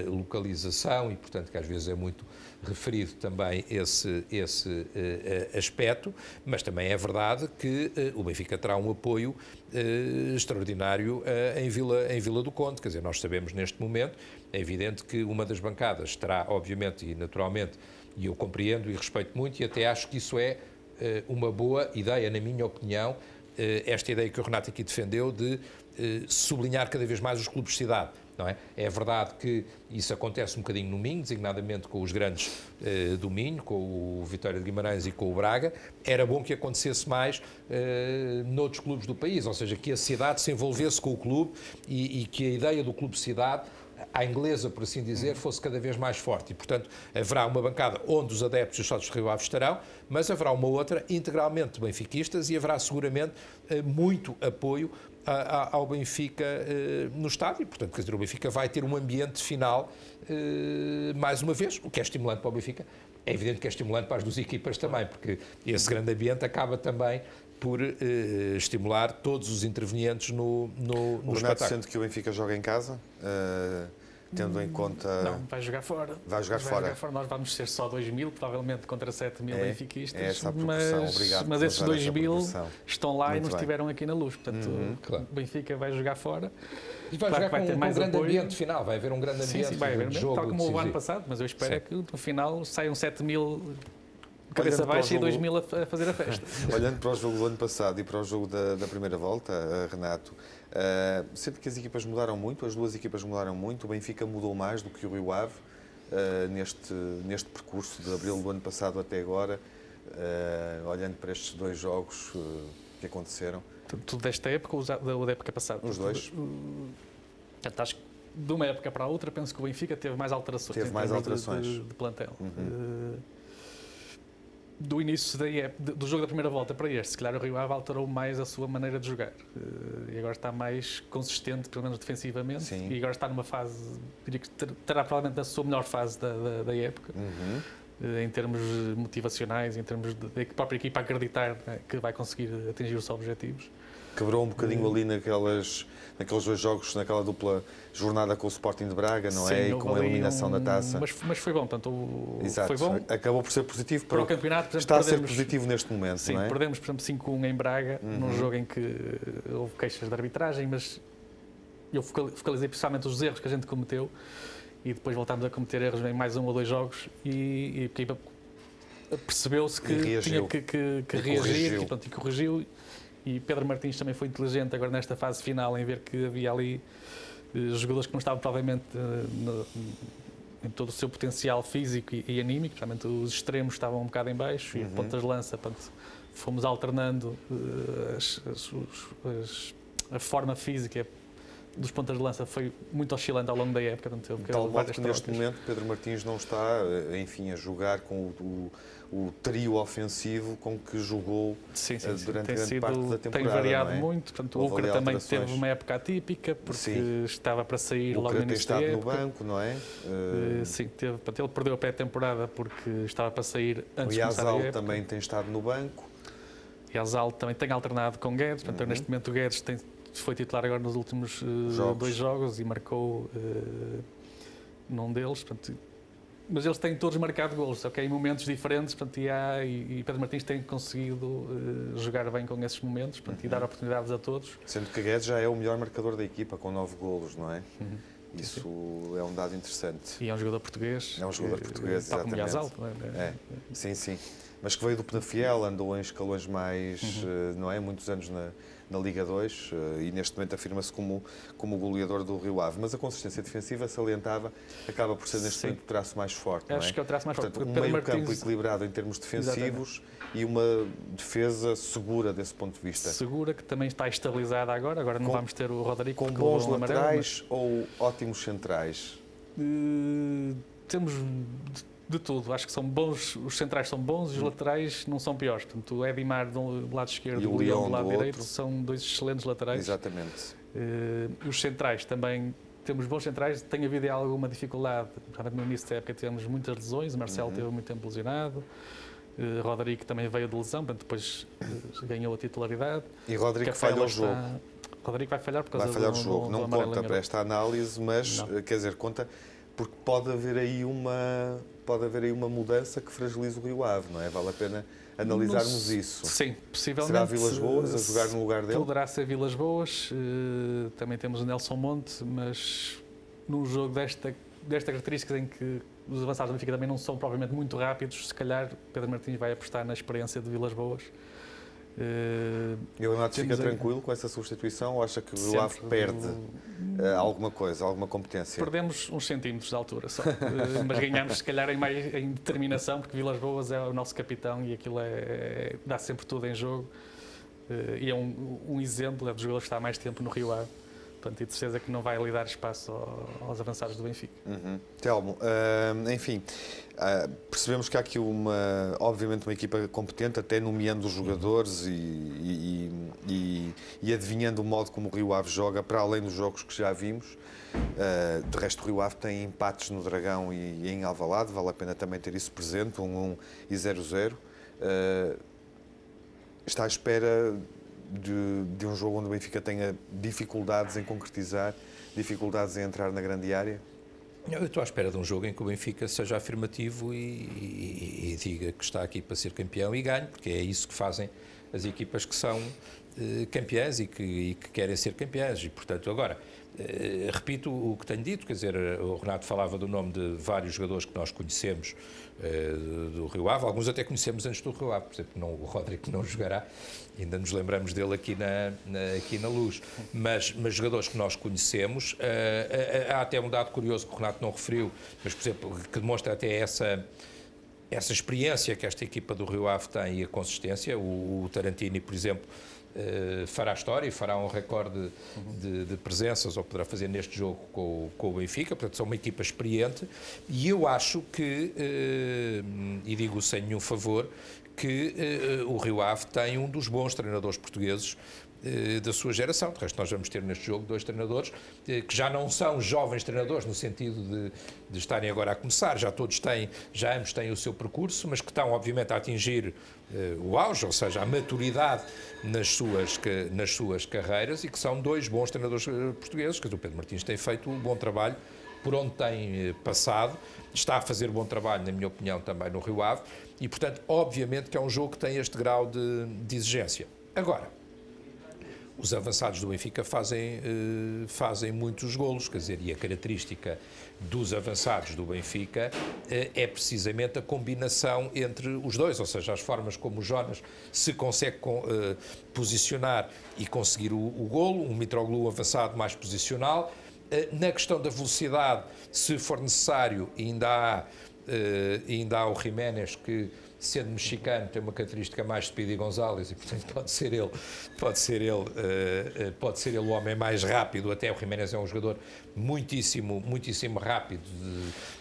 localização e, portanto, que às vezes é muito referido também esse aspecto, mas também é verdade que o Benfica terá um apoio extraordinário em Vila do Conde, quer dizer, nós sabemos neste momento, é evidente que uma das bancadas terá, obviamente e naturalmente, e eu compreendo e respeito muito e até acho que isso é uma boa ideia, na minha opinião, esta ideia que o Renato aqui defendeu de sublinhar cada vez mais os clubes de cidade. Não é? É verdade que isso acontece um bocadinho no Minho, designadamente com os grandes do Minho, com o Vitória de Guimarães e com o Braga. Era bom que acontecesse mais noutros clubes do país, ou seja, que a cidade se envolvesse com o clube e que a ideia do clube-cidade, à inglesa, por assim dizer, fosse cada vez mais forte. E, portanto, haverá uma bancada onde os adeptos e os sócios do Rio Ave estarão, mas haverá uma outra integralmente benfiquistas e haverá seguramente muito apoio ao Benfica no estádio. Portanto, quer dizer, o Benfica vai ter um ambiente final, mais uma vez, o que é estimulante para o Benfica. É evidente que é estimulante para as duas equipas também, porque esse grande ambiente acaba também por estimular todos os intervenientes no Renato, sente que o Benfica joga em casa, tendo em conta... Não, vai jogar fora. Vai jogar fora. Nós vamos ser só 2.000, provavelmente contra 7.000 benfiquistas. É essa a proporção. Obrigado mas esses 2.000 estão lá Muito e não bem. estiveram aqui na luz. Portanto, claro. o Benfica vai jogar fora. E vai jogar com um grande ambiente final, vai haver um grande ambiente sim, vai haver, de jogo. tal como o ano passado, mas eu espero que no final saiam 7.000 cabeça Olhando para o baixa jogo- e 2.000 a fazer a festa. Olhando para o jogo do ano passado e para o jogo da primeira volta, Renato, sente que as equipas mudaram muito, as duas equipas mudaram muito, o Benfica mudou mais do que o Rio Ave neste percurso de abril do ano passado até agora, olhando para estes dois jogos que aconteceram. Tudo desta época ou da época passada? Os dois. Portanto, acho que de uma época para a outra, penso que o Benfica teve mais alterações. Teve mais alterações. De plantel. Do início do jogo da primeira volta para este, se calhar o Rio Ave alterou mais a sua maneira de jogar. E agora está mais consistente, pelo menos defensivamente. Sim. E agora está numa fase, diria que terá provavelmente a sua melhor fase da época. Em termos motivacionais, em termos de própria equipa acreditar, né, que vai conseguir atingir os seus objetivos. Quebrou um bocadinho ali naqueles dois jogos, naquela dupla jornada com o Sporting de Braga, não é? E com a eliminação da taça. Mas foi bom, portanto, Exato. foi bom. Acabou por ser positivo Para o campeonato. Por exemplo, está a ser positivo neste momento, sim, não é? perdemos, por exemplo, 5-1 em Braga, num jogo em que houve queixas de arbitragem, mas eu focalizei principalmente os erros que a gente cometeu e depois voltámos a cometer erros em mais 1 ou 2 jogos e a equipa percebeu-se que tinha que reagir e corrigiu. E Pedro Martins também foi inteligente agora nesta fase final em ver que havia ali jogadores que não estavam provavelmente em todo o seu potencial físico e anímico, realmente os extremos estavam um bocado em baixo e pontas de lança, portanto, fomos alternando a forma física dos pontas de lança foi muito oscilante ao longo da época. Portanto, tal modo que neste momento Pedro Martins não está, enfim, a jogar com o trio ofensivo com que jogou durante grande parte da temporada. Tem variado não é? muito, portanto, o Ucra também teve uma época atípica, porque estava para sair logo no início da época. O Ucra tem estado no banco, não é? Sim, ele perdeu a pré-temporada porque estava para sair antes de começar a época. O Yazal também tem estado no banco. O Yazal também tem alternado com Guedes, portanto, neste momento o Guedes foi titular agora nos últimos 2 jogos e marcou num deles, portanto, mas eles têm todos marcado golos, ok? Em momentos diferentes, portanto, e Pedro Martins tem conseguido jogar bem com esses momentos, portanto, e dar oportunidades a todos. Sendo que Guedes já é o melhor marcador da equipa, com 9 golos, não é? Isso é um dado interessante. E é um jogador português. É um jogador português, tal como exatamente. Yazal, Sim, sim. Mas que veio do Penafiel, andou em escalões mais, não é? Muitos anos na Liga 2 e neste momento afirma-se como o goleador do Rio Ave. Mas a consistência defensiva salientava, acaba por ser neste momento o traço mais forte. Acho que é o traço mais forte. Portanto, um meio-campo equilibrado em termos defensivos e uma defesa segura desse ponto de vista. Segura, que também está estabilizada agora não vamos ter o Rodrigo com bons laterais ou ótimos centrais? Temos de tudo, acho que são bons, os centrais são bons e os laterais não são piores. Portanto, o Edimar do lado esquerdo e o Leão do lado direito são 2 excelentes laterais. Exatamente. Os centrais também, temos bons centrais, tem havido alguma dificuldade. No início da época tivemos muitas lesões, o Marcelo teve muito tempo lesionado, Rodrigo também veio de lesão, portanto depois ganhou a titularidade. E Rodrigo falha o jogo. Rodrigo vai falhar por causa vai falhar o jogo. Não conta para esta análise, mas quer dizer, conta porque pode haver aí uma mudança que fragiliza o Rio Ave, não é? Vale a pena analisarmos isso. Sim, possivelmente. Será Vilas Boas a jogar no lugar dele? Poderá ser Vilas Boas. Também temos o Nelson Monte, mas num jogo desta característica em que os avançados do Benfica também não são propriamente muito rápidos, se calhar Pedro Martins vai apostar na experiência de Vilas Boas. E o Renato fica tranquilo com essa substituição ou acha que o Rio Ave perde alguma coisa, alguma competência? Perdemos uns centímetros de altura só, mas ganhamos se calhar em determinação, porque Vilas Boas é o nosso capitão e aquilo dá sempre tudo em jogo. E é um exemplo, é dos jogadores que está há mais tempo no Rio Ave. Portanto, e de certeza que não vai ali dar espaço aos avançados do Benfica. Telmo, enfim, percebemos que há aqui obviamente uma equipa competente, até nomeando os jogadores e adivinhando o modo como o Rio Ave joga, para além dos jogos que já vimos. De resto, o Rio Ave tem empates no Dragão e em Alvalade, vale a pena também ter isso presente, 1-1 e 0-0. Está à espera de um jogo onde o Benfica tenha dificuldades em concretizar, dificuldades em entrar na grande área? Eu estou à espera de um jogo em que o Benfica seja afirmativo e diga que está aqui para ser campeão e ganhe, porque é isso que fazem as equipas que são campeãs e que querem ser campeãs. E, portanto, agora, repito o que tenho dito, quer dizer, o Renato falava do nome de vários jogadores que nós conhecemos do Rio Ave, alguns até conhecemos antes do Rio Ave, por exemplo, o Rodrigo não jogará, ainda nos lembramos dele aqui na Luz, mas jogadores que nós conhecemos, há até um dado curioso que o Renato não referiu, mas, por exemplo, que demonstra até essa experiência que esta equipa do Rio Ave tem e a consistência. O Tarantini, por exemplo, fará história e fará um recorde de presenças, ou poderá fazer neste jogo com o Benfica, portanto são uma equipa experiente, e eu acho que, e digo sem nenhum favor, que o Rio Ave tem um dos bons treinadores portugueses da sua geração. De resto, nós vamos ter neste jogo 2 treinadores que já não são jovens treinadores no sentido de estarem agora a começar, já ambos têm o seu percurso, mas que estão obviamente a atingir o auge, ou seja, a maturidade nas suas carreiras, e que são 2 bons treinadores portugueses, que o Pedro Martins tem feito um bom trabalho por onde tem passado, está a fazer bom trabalho, na minha opinião, também no Rio Ave, e portanto, obviamente que é um jogo que tem este grau de exigência. Agora, os avançados do Benfica fazem muitos golos, quer dizer, e a característica dos avançados do Benfica é precisamente a combinação entre os dois, ou seja, as formas como o Jonas se consegue posicionar e conseguir o golo, um Mitroglou avançado mais posicional. Na questão da velocidade, se for necessário, ainda há o Jiménez, que, sendo mexicano, tem uma característica mais de Speedy González, e portanto pode ser ele o homem mais rápido. Até o Jiménez é um jogador muitíssimo rápido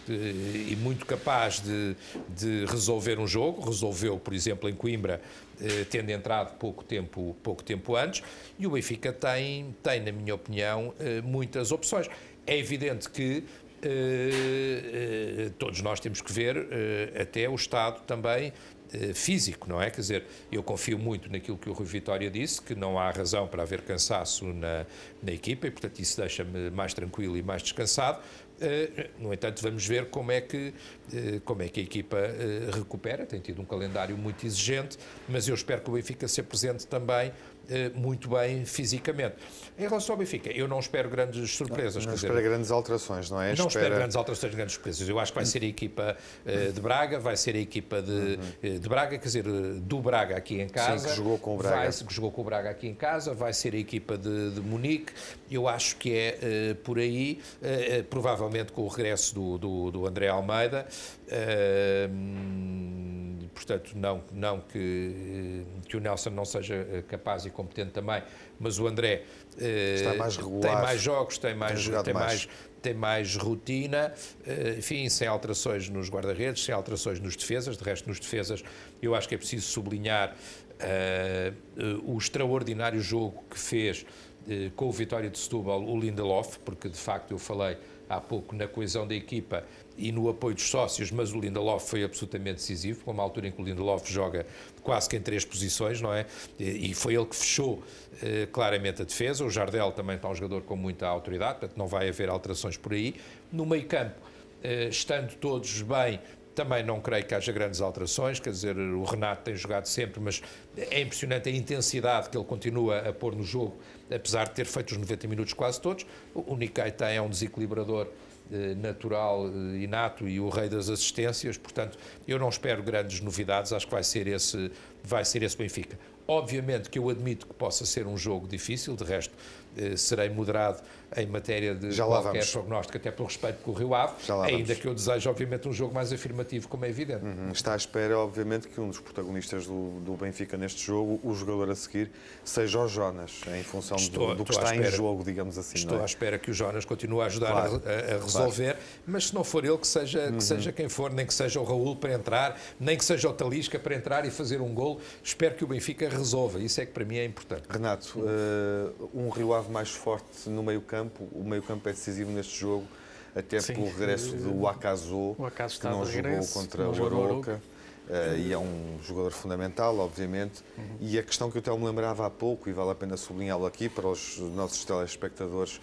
e muito capaz de resolver um jogo. Resolveu, por exemplo, em Coimbra, tendo entrado pouco tempo antes, e o Benfica tem, na minha opinião, muitas opções. É evidente que todos nós temos que ver até o estado também físico, não é? Quer dizer, eu confio muito naquilo que o Rui Vitória disse, que não há razão para haver cansaço na equipa, e portanto isso deixa-me mais tranquilo e mais descansado. No entanto, vamos ver como é que a equipa recupera. Tem tido um calendário muito exigente, mas eu espero que o Benfica se apresente também muito bem fisicamente. Em relação ao Benfica, eu não espero grandes surpresas. Não espera grandes alterações, não é? Não espero grandes alterações, grandes surpresas. Eu acho que vai ser a equipa de Braga, vai ser a equipa de Braga, quer dizer, do Braga aqui em casa. Sim, que jogou com o Braga. Que jogou com o Braga aqui em casa, vai ser a equipa de Munique. Eu acho que é por aí, provavelmente com o regresso do André Almeida. Portanto, não que o Nelson não seja capaz e competente também, mas o André está mais regular, tem mais jogos, tem mais rotina, enfim, sem alterações nos guarda-redes, sem alterações nos defesas. De resto, nos defesas, eu acho que é preciso sublinhar o extraordinário jogo que fez com o Vitória de Setúbal o Lindelof, porque de facto eu falei há pouco na coesão da equipa e no apoio dos sócios, mas o Lindelof foi absolutamente decisivo, com uma altura em que o Lindelof joga quase que em 3 posições, não é? E foi ele que fechou claramente a defesa. O Jardel também está um jogador com muita autoridade, portanto não vai haver alterações por aí. No meio-campo, estando todos bem, também não creio que haja grandes alterações, quer dizer, o Renato tem jogado sempre, mas é impressionante a intensidade que ele continua a pôr no jogo, apesar de ter feito os 90 minutos quase todos. O Niqueita é um desequilibrador natural, inato, e o rei das assistências, portanto eu não espero grandes novidades. Acho que vai vai ser esse Benfica. Obviamente que eu admito que possa ser um jogo difícil, de resto serei moderado em matéria de qualquer prognóstico, até pelo respeito com o Rio Ave, ainda que eu desejo, obviamente, um jogo mais afirmativo, como é evidente. Está à espera, obviamente, que um dos protagonistas do Benfica neste jogo, o jogador a seguir, seja o Jonas, em função do que está em jogo, digamos assim. Estou à espera que o Jonas continue a ajudar a resolver, mas se não for ele, que seja quem for, nem que seja o Raul para entrar, nem que seja o Talisca para entrar e fazer um golo, espero que o Benfica resolva. Isso é que para mim é importante. Renato, um Rio Ave mais forte no meio-campo, o meio-campo é decisivo neste jogo, até pelo regresso do Wakazo, que não jogou contra o Arouca, e é um jogador fundamental, obviamente, e a questão que eu até me lembrava há pouco, e vale a pena sublinhá-lo aqui para os nossos telespectadores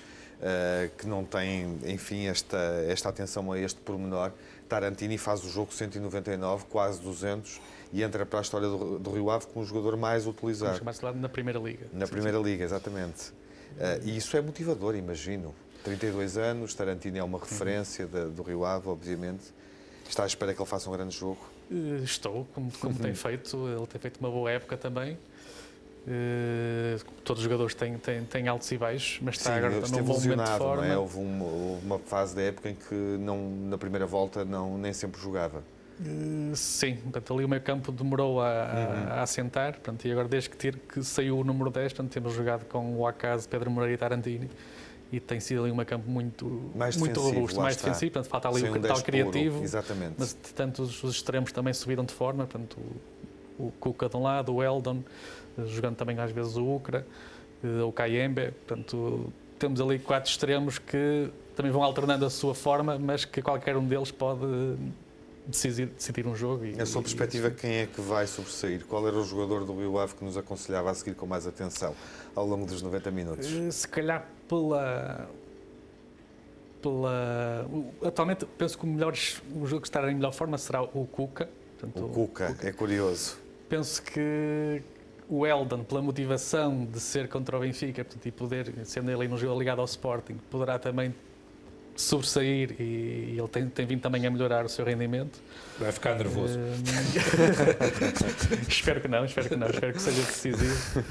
que não têm, enfim, esta atenção a este pormenor, Tarantini faz o jogo 199, quase 200, e entra para a história do Rio Ave como o jogador mais utilizado. Mais na Primeira Liga. Na Primeira Liga, exatamente. E isso é motivador, imagino. 32 anos, Tarantini é uma referência do Rio Ave, obviamente. Está à espera que ele faça um grande jogo? Estou, como tem feito. Ele tem feito uma boa época também. Todos os jogadores têm altos e baixos, mas está agora num bom momento de forma. Não é? Houve uma fase da época em que na primeira volta nem sempre jogava. Sim, portanto, ali o meio campo demorou a assentar, portanto, e agora desde que saiu o número 10, portanto, temos jogado com o Acaso, Pedro Moreira e Tarantini, e tem sido ali um meio campo muito robusto, mais defensivo, portanto, falta ali o tal criativo, exatamente. Mas tanto os extremos também subiram de forma, portanto, o Cuca de um lado, o Eldon, jogando também às vezes o Ucra, o Kayembe, portanto, temos ali 4 extremos que também vão alternando a sua forma, mas que qualquer um deles pode decidir um jogo. Na sua perspectiva, quem é que vai sobressair? Qual era o jogador do Rio Ave que nos aconselhava a seguir com mais atenção ao longo dos 90 minutos? Se calhar atualmente penso que o jogo que estará em melhor forma será o Cuca. Portanto, o Cuca é curioso. Penso que o Eldon, pela motivação de ser contra o Benfica, portanto, e poder, sendo ele num jogo ligado ao Sporting, poderá também sobressair, e ele tem vindo também a melhorar o seu rendimento. Vai ficar nervoso. Espero que não, espero que seja decisivo.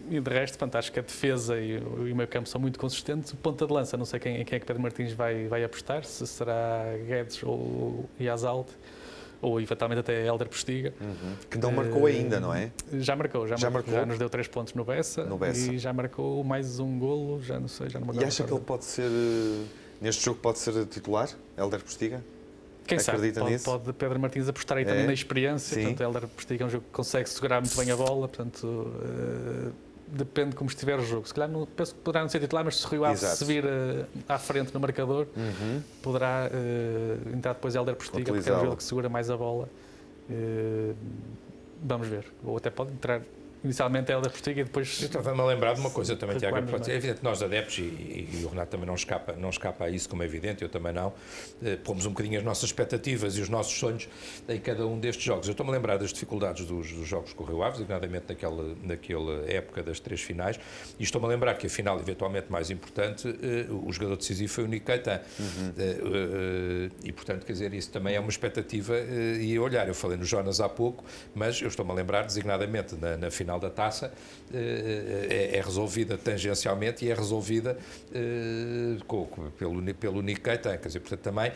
E de resto, portanto, acho que a defesa e o meio campo são muito consistentes. O ponta de lança, não sei quem é que Pedro Martins vai apostar, se será Guedes ou Yazalde, ou eventualmente até Hélder Postiga. Que não marcou ainda, não é? Já marcou. Já nos deu 3 pontos no Bessa. E já marcou mais um golo, já não me lembro. E acha que ele pode ser, neste jogo, pode ser titular, Hélder Postiga? Quem sabe? Pode Pedro Martins apostar aí também na experiência. Sim. Portanto, Hélder Postiga é um jogo que consegue segurar muito bem a bola, portanto, depende de como estiver o jogo. Se calhar penso que poderá não ser titular, mas se o Rio Ave se vir à frente no marcador, poderá entrar depois Hélder Postiga, porque é um jogo que segura mais a bola. Vamos ver. Ou até pode entrar inicialmente Hélder Postiga e depois... Estava-me a lembrar de uma coisa também, Tiago. É evidente que nós adeptos, e o Renato também não escapa a isso, como é evidente, eu também não, pomos um bocadinho as nossas expectativas e os nossos sonhos em cada um destes jogos. Eu estou-me a lembrar das dificuldades dos jogos com o Rio Ave, designadamente naquela época das 3 finais, e estou-me a lembrar que a final, eventualmente mais importante, o jogador decisivo foi o Nick Keita. E, portanto, quer dizer, isso também é uma expectativa e olhar. Eu falei no Jonas há pouco, mas eu estou-me a lembrar, designadamente, na final da taça, é resolvida tangencialmente e é resolvida pelo Nick Keita. Quer dizer, portanto, também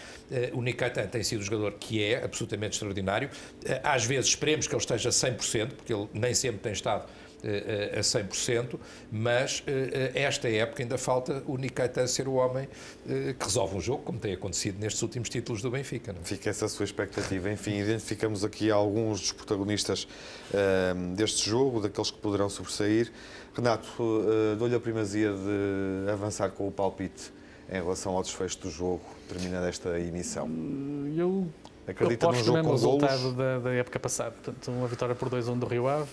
o Nick Keita tem sido um jogador que é absolutamente extraordinário. Às vezes esperemos que ele esteja a 100%, porque ele nem sempre tem estado a 100%, mas esta época ainda falta o Nick Keita ser o homem que resolve um jogo, como tem acontecido nestes últimos títulos do Benfica. Não? Fica essa a sua expectativa. Enfim, identificamos aqui alguns dos protagonistas deste jogo, daqueles que poderão sobressair. Renato, dou-lhe a primazia de avançar com o palpite em relação ao desfecho do jogo, terminando esta emissão. Eu acredito num jogo com resultado da época passada. Portanto, uma vitória por 2-1 do Rio Ave.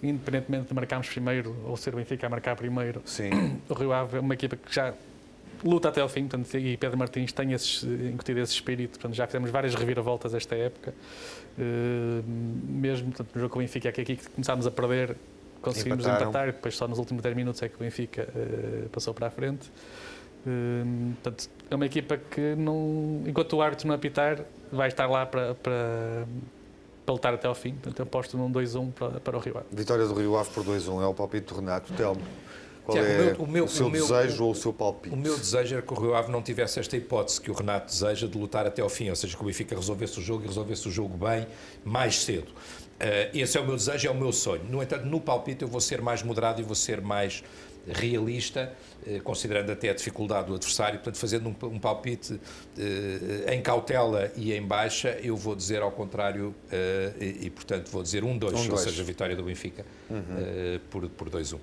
Independentemente de marcarmos primeiro ou ser o Benfica a marcar primeiro, sim, o Rio Ave é uma equipa que já luta até ao fim, portanto, e Pedro Martins tem incutido esse espírito. Portanto, já fizemos várias reviravoltas esta época. Mesmo portanto, no jogo com o Benfica, aqui que começámos a perder, conseguimos empatar, e depois só nos últimos 10 minutos é que o Benfica passou para a frente. Portanto, é uma equipa que, enquanto o árbitro não apitar, vai estar lá para para lutar até ao fim. Portanto, eu aposto num 2-1 para o Rio Ave. Vitória do Rio Ave por 2-1 é o palpite do Renato. Telmo, qual Tiago, é o seu desejo ou o seu palpite? O meu desejo era que o Rio Ave não tivesse esta hipótese que o Renato deseja de lutar até ao fim, ou seja, que o Benfica resolvesse o jogo e resolvesse o jogo bem, mais cedo. Esse é o meu desejo, é o meu sonho. No entanto, no palpite eu vou ser mais moderado e vou ser mais realista, considerando até a dificuldade do adversário. Portanto, fazendo um palpite em cautela e em baixa, eu vou dizer ao contrário e portanto, vou dizer 1-2, ou seja, a vitória do Benfica por 2-1.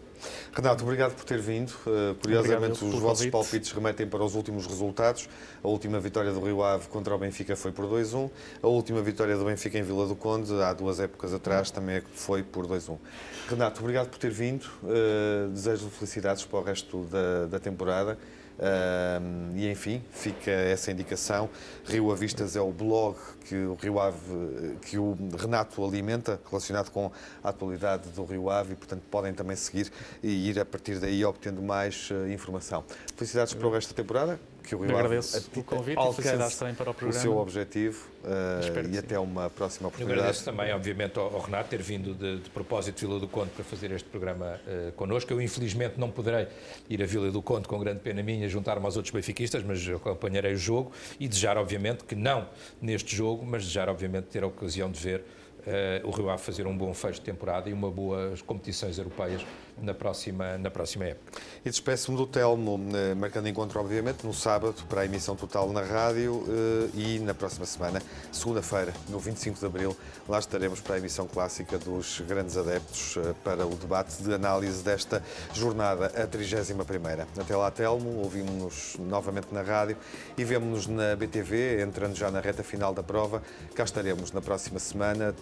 Renato, obrigado por ter vindo. Curiosamente, os vossos palpites remetem para os últimos resultados. A última vitória do Rio Ave contra o Benfica foi por 2-1. A última vitória do Benfica em Vila do Conde, há 2 épocas atrás, também foi por 2-1. Renato, obrigado por ter vindo. Desejo felicidades para o resto da temporada. E enfim, fica essa indicação. Rio Avistas é o blog que o Rio Ave, que o Renato alimenta, relacionado com a atualidade do RioAve, e portanto podem também seguir e ir a partir daí obtendo mais informação. Felicidades para o resto da temporada. Que o Rio Ave agradeço o convite e felicidades também para o programa. O seu objetivo e até uma próxima oportunidade. Eu agradeço também, obviamente, ao Renato ter vindo de propósito de Vila do Conde para fazer este programa connosco. Eu, infelizmente, não poderei ir a Vila do Conde, com grande pena minha, juntar-me aos outros benfiquistas, mas acompanharei o jogo e desejar, obviamente, que não neste jogo, mas desejar, obviamente, ter a ocasião de ver o Rio Ave fazer um bom fecho de temporada e uma boas competições europeias na próxima época. E despeço-me do Telmo, marcando encontro, obviamente, no sábado, para a emissão total na rádio e na próxima semana, segunda-feira, no 25 de abril, lá estaremos para a emissão clássica dos grandes adeptos para o debate de análise desta jornada, a 31ª. Até lá, Telmo, ouvimos-nos novamente na rádio e vemo-nos na BTV, entrando já na reta final da prova. Cá estaremos na próxima semana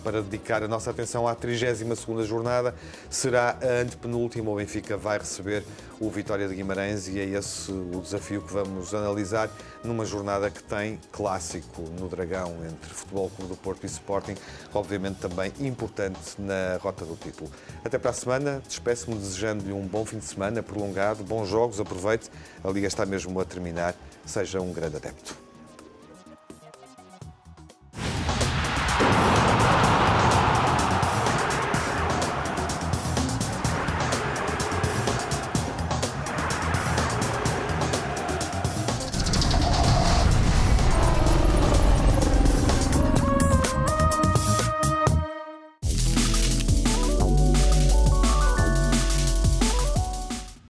para dedicar a nossa atenção à 32ª jornada. Será a antepenúltima. O Benfica vai receber o Vitória de Guimarães e é esse o desafio que vamos analisar numa jornada que tem clássico no Dragão entre Futebol Clube do Porto e Sporting, obviamente também importante na rota do título. Até para a semana, despeço-me desejando-lhe um bom fim de semana prolongado, bons jogos, aproveite, a Liga está mesmo a terminar, seja um grande adepto.